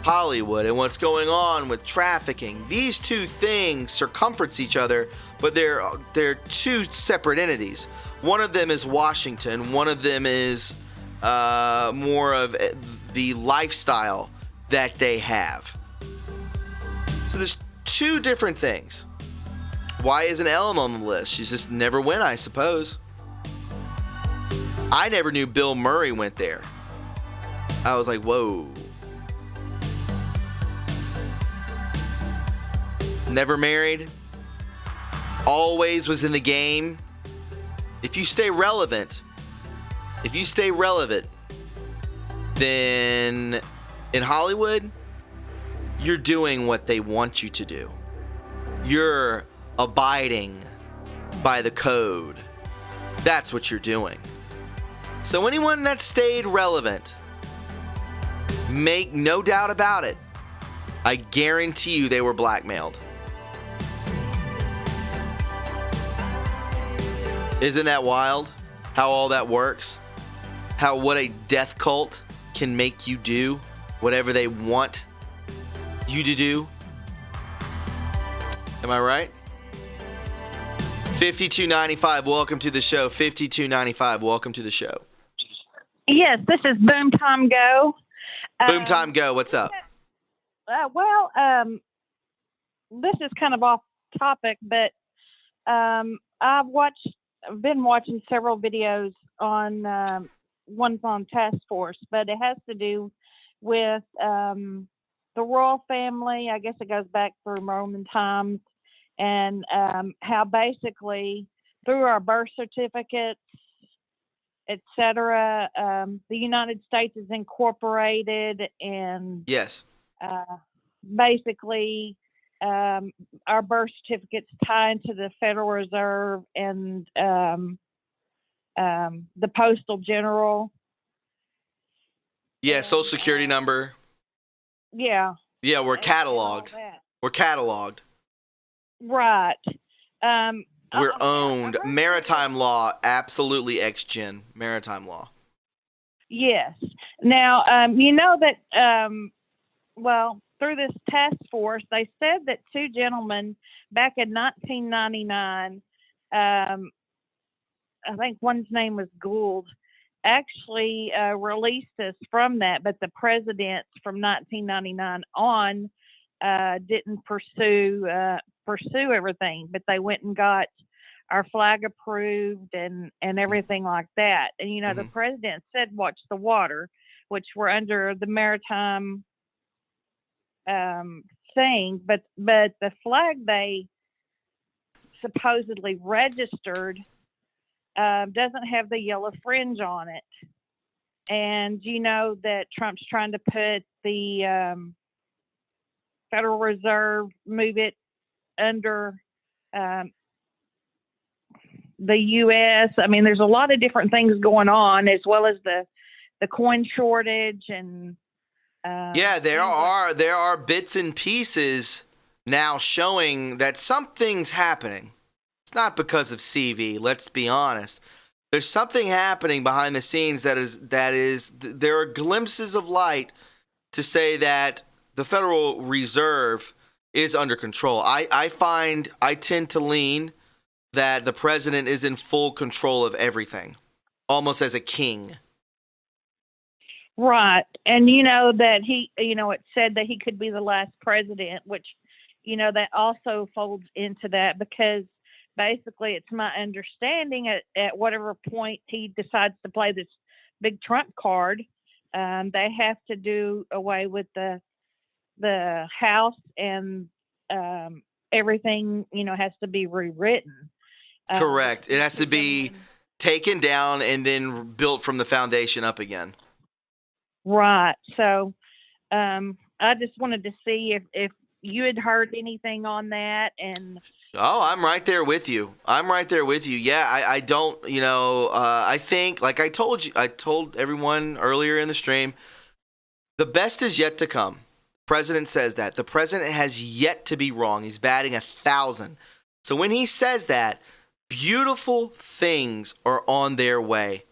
Hollywood and what's going on with trafficking. These two things circumference each other, but they're two separate entities. One of them is Washington. One of them is more of the lifestyle that they have. So there's two different things. Why isn't Ellen on the list? She's just never went, I suppose. I never knew Bill Murray went there. I was like, whoa. Never married. Always was in the game. If you stay relevant, then in Hollywood, you're doing what they want you to do. You're abiding by the code. That's what you're doing. So anyone that stayed relevant, make no doubt about it, I guarantee you they were blackmailed. Isn't that wild? How all that works? What a death cult can make you do whatever they want you to do. Am I right? 5295, welcome to the show. 5295, welcome to the show. Yes, this is Boom Time Go. Boom Time Go, what's up? This is kind of off topic, but I've been watching several videos on one's on Task Force, but it has to do with the royal family. I guess it goes back from Roman times, and how basically through our birth certificates, etc., the United States is incorporated, and yes, basically our birth certificates tie into the Federal Reserve and the Postal General. Yeah, Social Security number. Yeah. Yeah, we're cataloged. We're cataloged. Right. We're owned. Maritime law, absolutely ex-gen. Maritime law. Yes. Now, you know that, well, through this task force, they said that two gentlemen back in 1999, I think one's name was Gould, actually released us from that, but the presidents from 1999 on didn't pursue everything, but they went and got our flag approved and everything like that. And you know, the president said, "Watch the water," which were under the maritime thing, but the flag they supposedly registered doesn't have the yellow fringe on it. And you know that Trump's trying to put the Federal Reserve, move it under the U.S. I mean, there's a lot of different things going on, as well as the coin shortage and yeah, there are bits and pieces now showing that something's happening. It's not because of CV. Let's be honest. There's something happening behind the scenes that is there are glimpses of light to say that the Federal Reserve is under control. I tend to lean that the president is in full control of everything, almost as a king. Right. And you know that it said that he could be the last president, which, you know, that also folds into that, because basically it's my understanding at whatever point he decides to play this big Trump card, they have to do away with the House, and everything, you know, has to be rewritten. Correct. It has to be taken down and then built from the foundation up again. Right. So I just wanted to see if you had heard anything on that. And I'm right there with you. Yeah, I don't, you know, I think, like I told everyone earlier in the stream, the best is yet to come. President says that. The president has yet to be wrong. He's batting 1,000. So when he says that, beautiful things are on their way.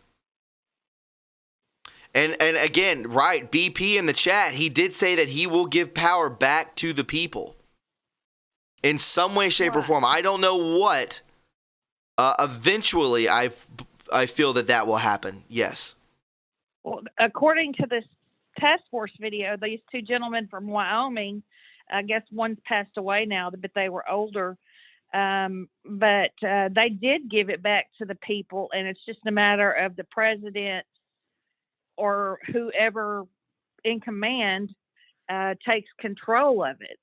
And again, right, BP in the chat, he did say that he will give power back to the people in some way, shape, or form. I don't know what. Eventually, I feel that will happen. Yes. Well, according to this task force video, these two gentlemen from Wyoming, I guess one's passed away now, but they were older. But they did give it back to the people, and it's just a matter of the president or whoever in command takes control of it.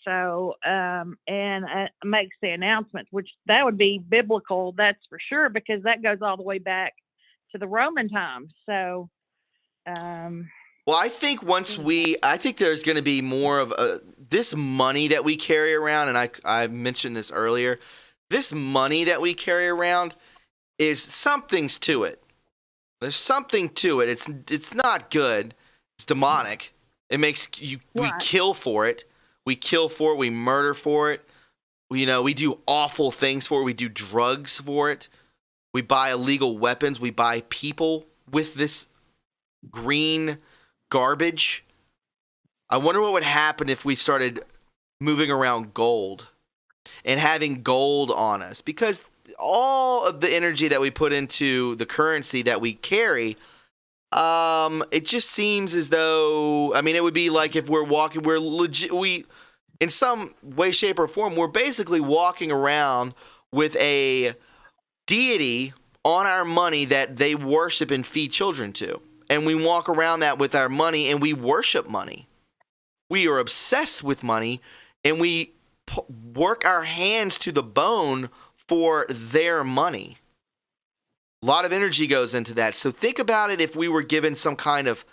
So, and makes the announcement, which that would be biblical, that's for sure, because that goes all the way back to the Roman times. So, well, I think I think there's going to be more of this money that we carry around, and I mentioned this earlier. This money that we carry around is something's to it. There's something to it. It's not good. It's demonic. It makes you. We kill for it. We kill for it. We murder for it. We do awful things for it. We do drugs for it. We buy illegal weapons. We buy people with this green garbage. I wonder what would happen if we started moving around gold and having gold on us, because all of the energy that we put into the currency that we carry, it just seems as though, I mean, it would be like if we're walking, in some way, shape, or form, we're basically walking around with a deity on our money that they worship and feed children to. And we walk around that with our money, and we worship money. We are obsessed with money, and we work our hands to the bone for their money. A lot of energy goes into that. So think about it if we were given some kind of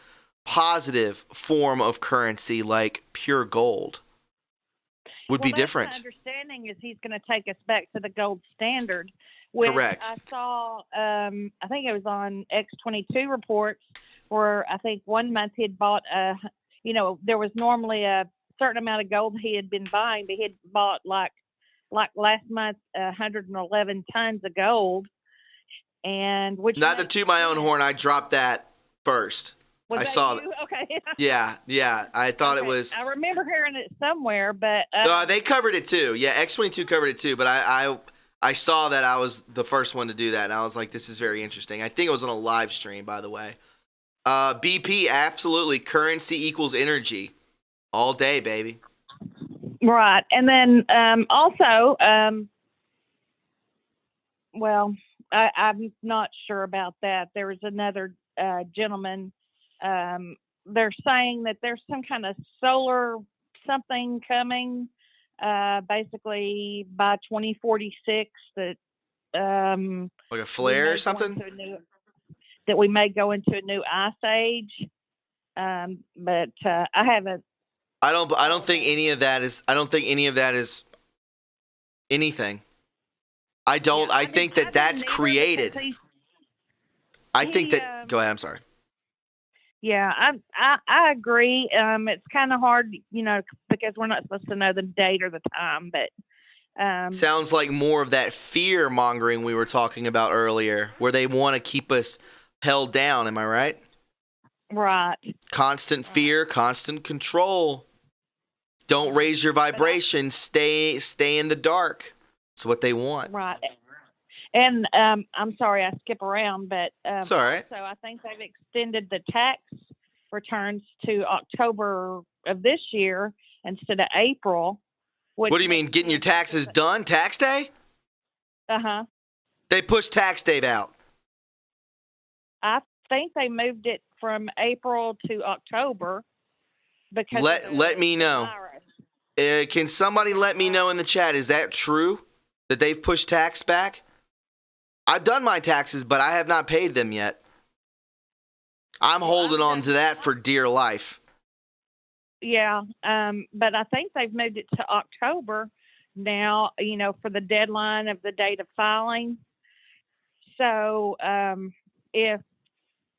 positive form of currency like pure gold. Would be different. My understanding is he's going to take us back to the gold standard. Which Correct. I saw, I think it was on X22 reports, where I think 1 month he'd bought there was normally a certain amount of gold he had been buying, but he'd bought like last month 111 tons of gold, and which not to toot my own horn, I dropped that first. Was I that saw you? Okay. Yeah. I thought it Okay. was. I remember hearing it somewhere, but No, they covered it too. Yeah, X22 covered it too. But I saw that I was the first one to do that, and I was like, this is very interesting. I think it was on a live stream, by the way. BP, absolutely. Currency equals energy. All day, baby. right. And then also, well, I'm not sure about that. There was another gentleman. They're saying that there's some kind of solar something coming, basically by 2046 that Like a flare or something? That we may go into a new ice age. But I haven't. I don't think any of that is. I don't think any of that is anything. I don't. Yeah, I think that that's created. I think that. Go ahead. I'm sorry. Yeah, I agree. It's kind of hard, because we're not supposed to know the date or the time, but Sounds like more of that fear mongering we were talking about earlier, where they want to keep us held down. Am I right? right. Constant fear, constant control. Don't raise your vibration. Stay in the dark. It's what they want. Right. And I'm sorry I skip around, but It's all right. also I think they've extended the tax returns to October of this year instead of April. What do you mean, getting your taxes done? Tax day? Uh-huh. They pushed tax day out. I think they moved it from April to October because Let me know. Can somebody let me know in the chat? Is that true that they've pushed tax back? I've done my taxes, but I have not paid them yet. I'm holding on to that for dear life. Yeah, but I think they've moved it to October now, for the deadline of the date of filing. So if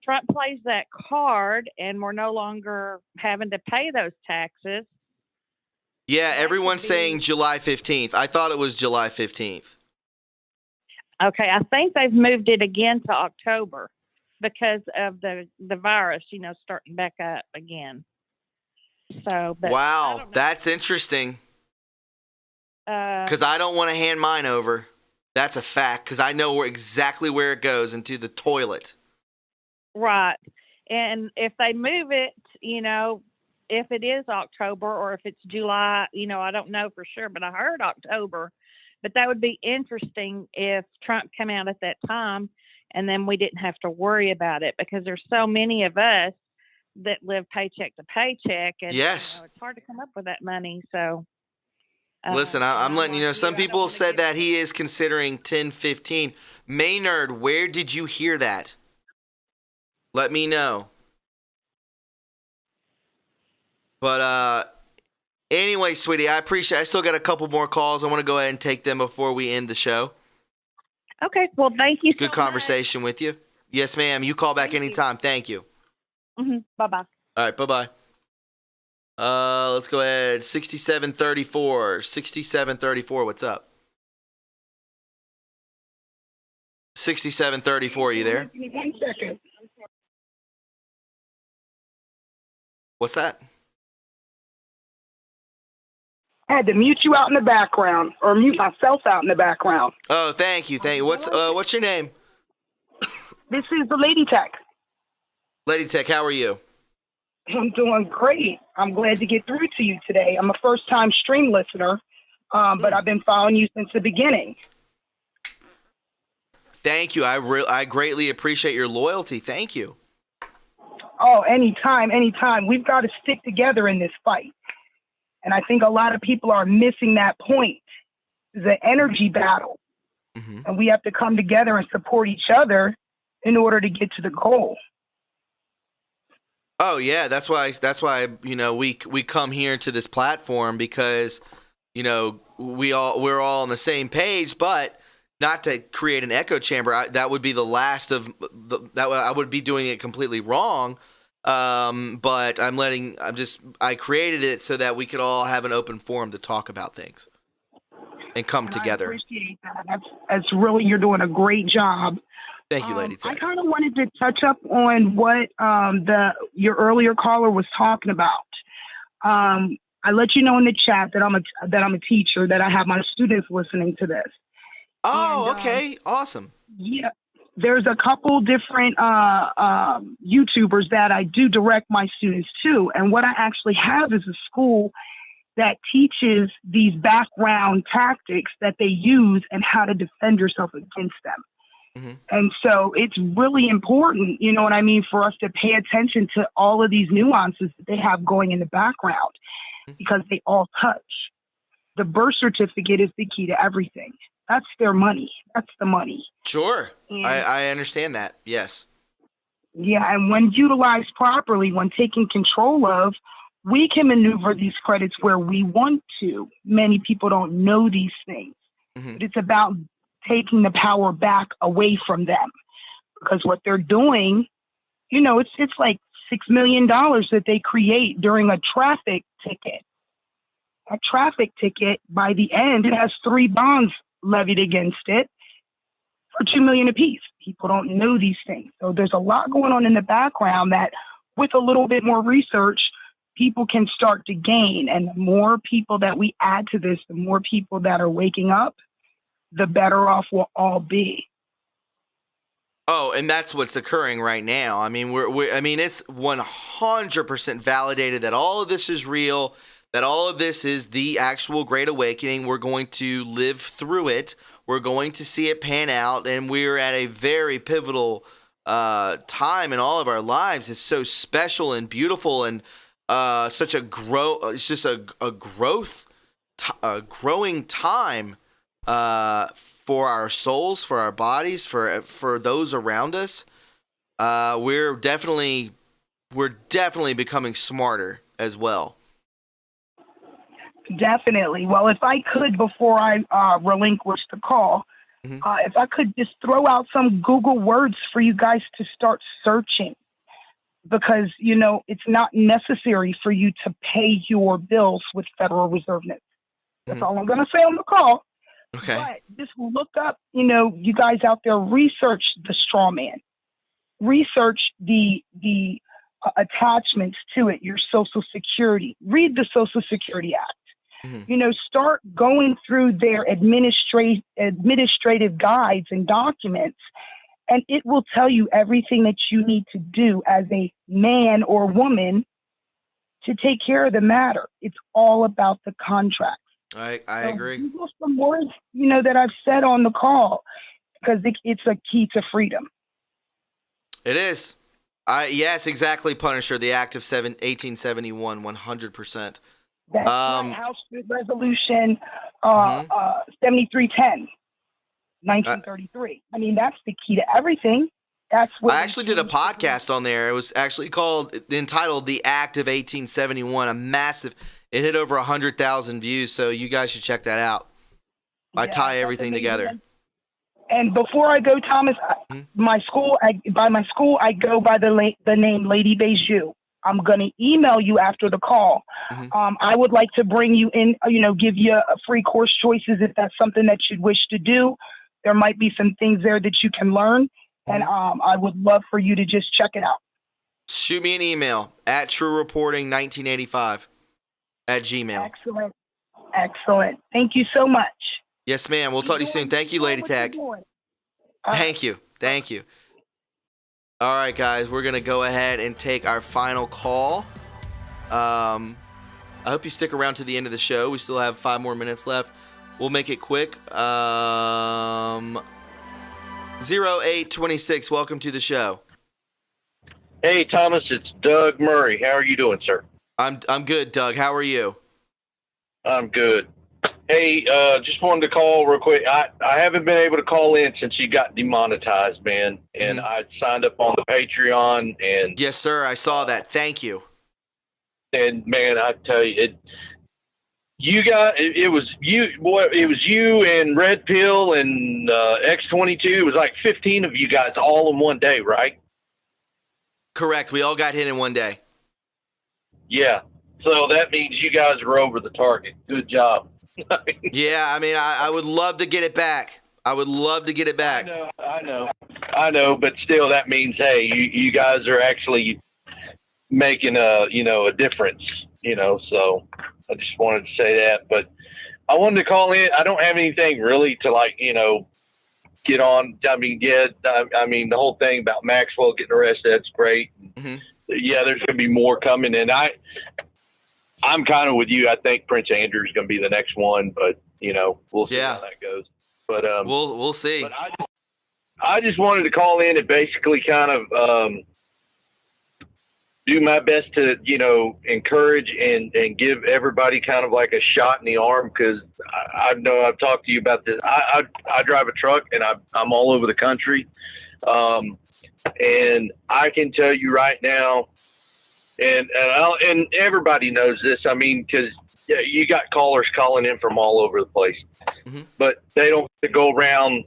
Trump plays that card and we're no longer having to pay those taxes. Yeah, everyone's saying July 15th. I thought it was July 15th. Okay, I think they've moved it again to October because of the virus, starting back up again. So, but wow, that's interesting. Because I don't want to hand mine over. That's a fact. Because I know exactly where it goes, into the toilet. Right, and if they move it, if it is October or if it's July, I don't know for sure, but I heard October. But that would be interesting if Trump came out at that time and then we didn't have to worry about it, because there's so many of us that live paycheck to paycheck. And yes, it's hard to come up with that money. So listen, I'm letting you know, some people said that he is considering 10-15. Maynard, where did you hear that? Let me know. But anyway, sweetie, I appreciate it. I still got a couple more calls. I want to go ahead and take them before we end the show. Okay, well, thank you so Good conversation with you. Yes, ma'am. You call back anytime. Thank you. Bye-bye. All right, bye-bye. Let's go ahead. 6734. 6734, what's up? 6734, you there? 1 second. What's that? I had to mute you out in the background, or mute myself out in the background. Oh, thank you. Thank you. What's your name? This is the Lady Tech. Lady Tech, how are you? I'm doing great. I'm glad to get through to you today. I'm a first-time stream listener, but I've been following you since the beginning. Thank you. I greatly appreciate your loyalty. Thank you. Oh, anytime, anytime. We've got to stick together in this fight. And I think a lot of people are missing that point, the energy battle. Mm-hmm. And we have to come together and support each other in order to get to the goal. Oh yeah, that's why we come here to this platform, because we're all on the same page, but not to create an echo chamber. That would be the last of that. I would be doing it completely wrong. But I created it so that we could all have an open forum to talk about things and come together. I appreciate that. That's really, you're doing a great job. Thank you, Lady I Tech. kind of wanted to touch up on what your earlier caller was talking about. I let you know in the chat that I'm a teacher, that I have my students listening to this. Oh, And, okay. Awesome. Yeah, there's a couple different YouTubers that I do direct my students to, and what I actually have is a school that teaches these background tactics that they use and how to defend yourself against them. Mm-hmm. And so it's really important, you know what I mean, for us to pay attention to all of these nuances that they have going in the background, because they all touch. The birth certificate is the key to everything. That's their money. That's the money. Sure. And, I understand that. Yes. yeah, and when utilized properly, when taken control of, we can maneuver these credits where we want to. Many people don't know these things. Mm-hmm. But it's about taking the power back away from them, because what they're doing, you know, it's like $6 million that they create during a traffic ticket. A traffic ticket, by the end, it has 3 bonds levied against it for $2 million apiece. People don't know these things. So there's a lot going on in the background that, with a little bit more research, people can start to gain. And the more people that we add to this, the more people that are waking up, the better off we'll all be. Oh, and that's what's occurring right now. I mean, it's 100% validated that all of this is real, that all of this is the actual Great Awakening. We're going to live through it. We're going to see it pan out, and we're at a very pivotal time in all of our lives. It's so special and beautiful, and such a it's just a growing time for our souls, for our bodies, for those around us. We're definitely becoming smarter as well. Definitely. Well, if I could, before I relinquish the call, Mm-hmm. if I could just throw out some Google words for you guys to start searching, because, you know, it's not necessary for you to pay your bills with Federal Reserve notes. That's all I'm going to say on the call. Okay. But just look up, you know, you guys out there, research the straw man. Research the attachments to it, your Social Security. Read the Social Security Act. Mm-hmm. You know, start going through their administrative guides and documents, and it will tell you everything that you need to do as a man or woman to take care of the matter. It's all about the contract. I So agree. Google some words, you know, that I've said on the call, because it's a key to freedom. It is. Yes, exactly, Punisher. The Act of 1871, 100%. That's right, House Resolution 7310, 1933. I mean, that's the key to everything. That's what I actually did a podcast on there. It was actually entitled "The Act of 1871." A massive. It hit over 100,000 views, so you guys should check that out. I tie everything together. And before I go, Thomas, my school, I go by the name Lady Beju. I'm going to email you after the call. Mm-hmm. I would like to bring you in, you know, give you a free course choices if that's something that you'd wish to do. There might be some things there that you can learn, and I would love for you to just check it out. Shoot me an email at TRUreporting1985 at Gmail. Excellent. Thank you so much. Yes, ma'am. We'll talk to you soon. Thank you, Lady Tech. Thank you. All right, guys, we're going to go ahead and take our final call. I hope you stick around to the end of the show. We still have 5 more minutes left. We'll make it quick. 0826, welcome to the show. Hey, Thomas, it's Doug Murray. How are you doing, sir? I'm good, Doug. How are you? I'm good. Hey, just wanted to call real quick. I haven't been able to call in since you got demonetized, man. And I signed up on the Patreon. And yes, sir. I saw that. Thank you. And man, I tell you, it was you and Red Pill and X22. It was like 15 of you guys all in one day, right? Correct. We all got hit in one day. Yeah. So that means you guys are over the target. Good job. Yeah, I mean, I would love to get it back. I know. I know, but still, that means, hey, you guys are actually making a difference, so I just wanted to say that. But I wanted to call in. I don't have anything really to get on. I mean, the whole thing about Maxwell getting arrested, that's great. Mm-hmm. Yeah, there's going to be more coming, and I'm kind of with you. I think Prince Andrew is going to be the next one, but we'll see how that goes. But we'll see. But I just wanted to call in and basically kind of do my best to encourage and give everybody kind of like a shot in the arm, because I know I've talked to you about this. I drive a truck and I'm all over the country, and I can tell you right now, and everybody knows this. I mean, because you got callers calling in from all over the place, mm-hmm. but they don't go around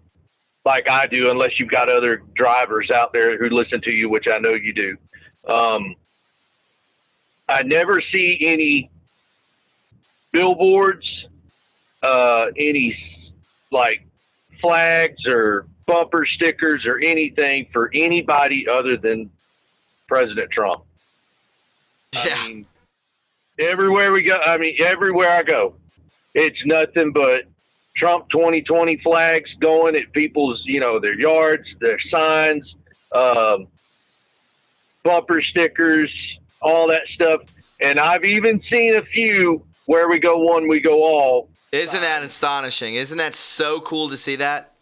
like I do unless you've got other drivers out there who listen to you, which I know you do. I never see any billboards, any flags or bumper stickers or anything for anybody other than President Trump. Yeah. I mean, everywhere we go, everywhere I go, it's nothing but Trump 2020 flags going at people's, their yards, their signs, bumper stickers, all that stuff. And I've even seen a few where we go one, we go all. Isn't that astonishing? Isn't that so cool to see that?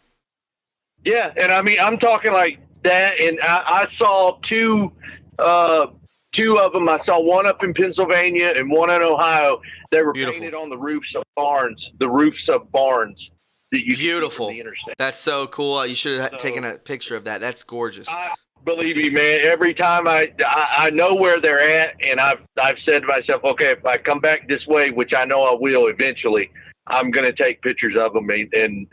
Yeah, and I mean, I'm talking like that, and I saw two of them. I saw one up in Pennsylvania and one in Ohio. They were Beautiful. painted on the roofs of barns. That you Beautiful. see from the interstate. That's so cool. You should have taken a picture of that. That's gorgeous. Believe me, man. Every time I know where they're at, and I've said to myself, okay, if I come back this way, which I know I will eventually, I'm going to take pictures of them and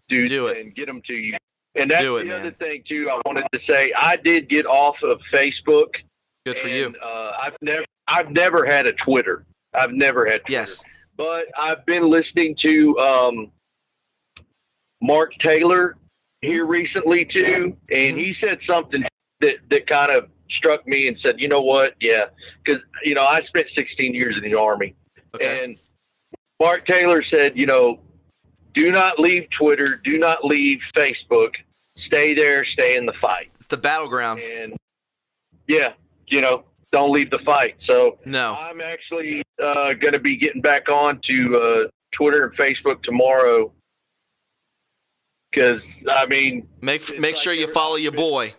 do it and get them to you. And that's the other thing too. I wanted to say, I did get off of Facebook. Good for you. I've never had a Twitter. I've never had Twitter. Yes. But I've been listening to Mark Taylor here recently too, and he said something that kind of struck me and said, you know what? Yeah, because I spent 16 years in the Army, and Mark Taylor said, do not leave Twitter, do not leave Facebook, stay there, stay in the fight. It's the battleground. And don't leave the fight. So no, I'm actually going to be getting back on to Twitter and Facebook tomorrow. Because, I mean... Make sure you follow your boy.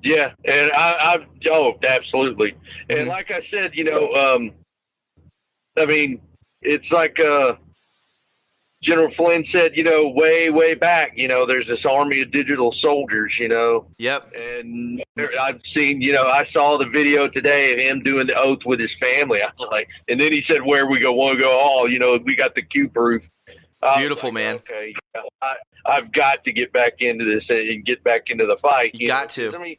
Yeah, and absolutely. Mm-hmm. And like I said, I mean, it's like General Flynn said, way, way back, there's this army of digital soldiers, Yep. And I've seen, I saw the video today of him doing the oath with his family. I was like, and then he said, where we go, we got the Q-proof. Beautiful, man. Okay, I've got to get back into this and get back into the fight. You got to. I mean,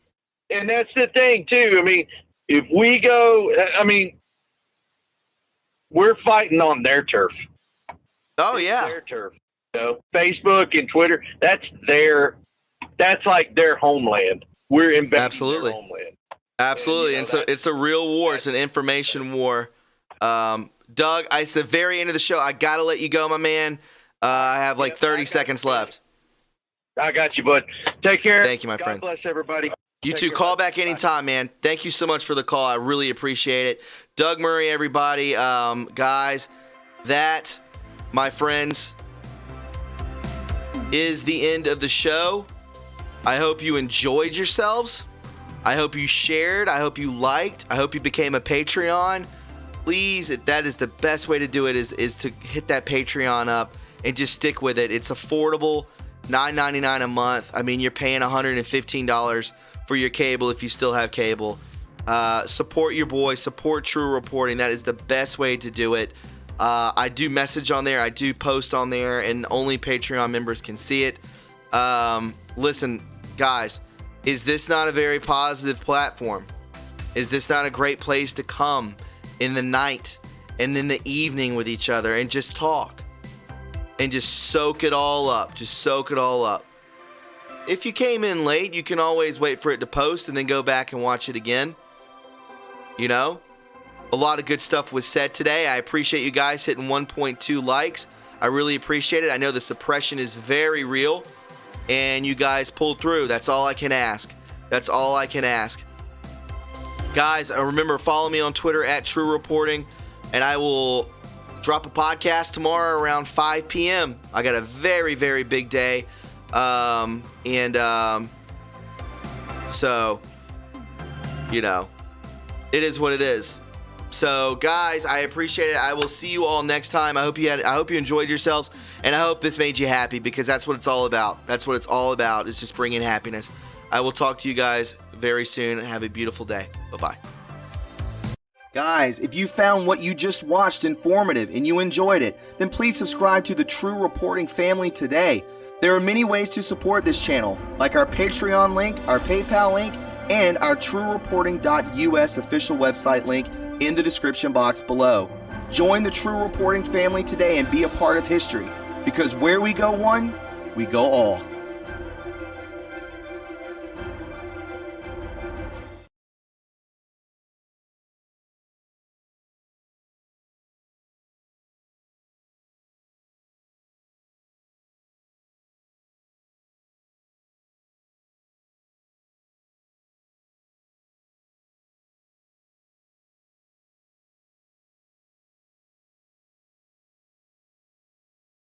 and that's the thing too. I mean, if we go, we're fighting on their turf. Oh it's yeah, their turf. Facebook and Twitter. That's like their homeland. We're invading their homeland. Absolutely, and so it's a real war. It's an information war. Doug, it's the very end of the show. I got to let you go, my man. I have 30 seconds left. I got you, bud. Take care. Thank you, my friend. God bless everybody. You too. Call back anytime, man. Thank you so much for the call. I really appreciate it. Doug Murray, everybody. Guys, that, my friends, is the end of the show. I hope you enjoyed yourselves. I hope you shared. I hope you liked. I hope you became a Patreon. Please, that is the best way to do it is to hit that Patreon up and just stick with it. It's affordable, $9.99 a month. I mean, you're paying $115 for your cable if you still have cable. Support your boy. Support True Reporting. That is the best way to do it. I do message on there. I do post on there, and only Patreon members can see it. Listen, guys, is this not a very positive platform? Is this not a great place to come in the night and in the evening with each other and just talk and just soak it all up? Just soak it all up. if you came in late, you can always wait for it to post and then go back and watch it again. You know, a lot of good stuff was said today. I appreciate you guys hitting 1.2 likes. I really appreciate it. I know the suppression is very real, and you guys pulled through. That's all I can ask. That's all I can ask. Guys, remember, follow me on Twitter at TRUreporting, and I will drop a podcast tomorrow around 5 p.m. I got a very, very big day. So, you know, it is what it is. So, guys, I appreciate it. I will see you all next time. I hope you enjoyed yourselves, and I hope this made you happy, because that's what it's all about. That's what it's all about, is just bringing happiness. I will talk to you guys very soon. Have a beautiful day. Bye-bye. Guys, if you found what you just watched informative and you enjoyed it, then please subscribe to the True Reporting family today. There are many ways to support this channel, like our Patreon link, our PayPal link, and our TrueReporting.us official website link in the description box below. Join the True Reporting family today and be a part of history, because where we go one, we go all.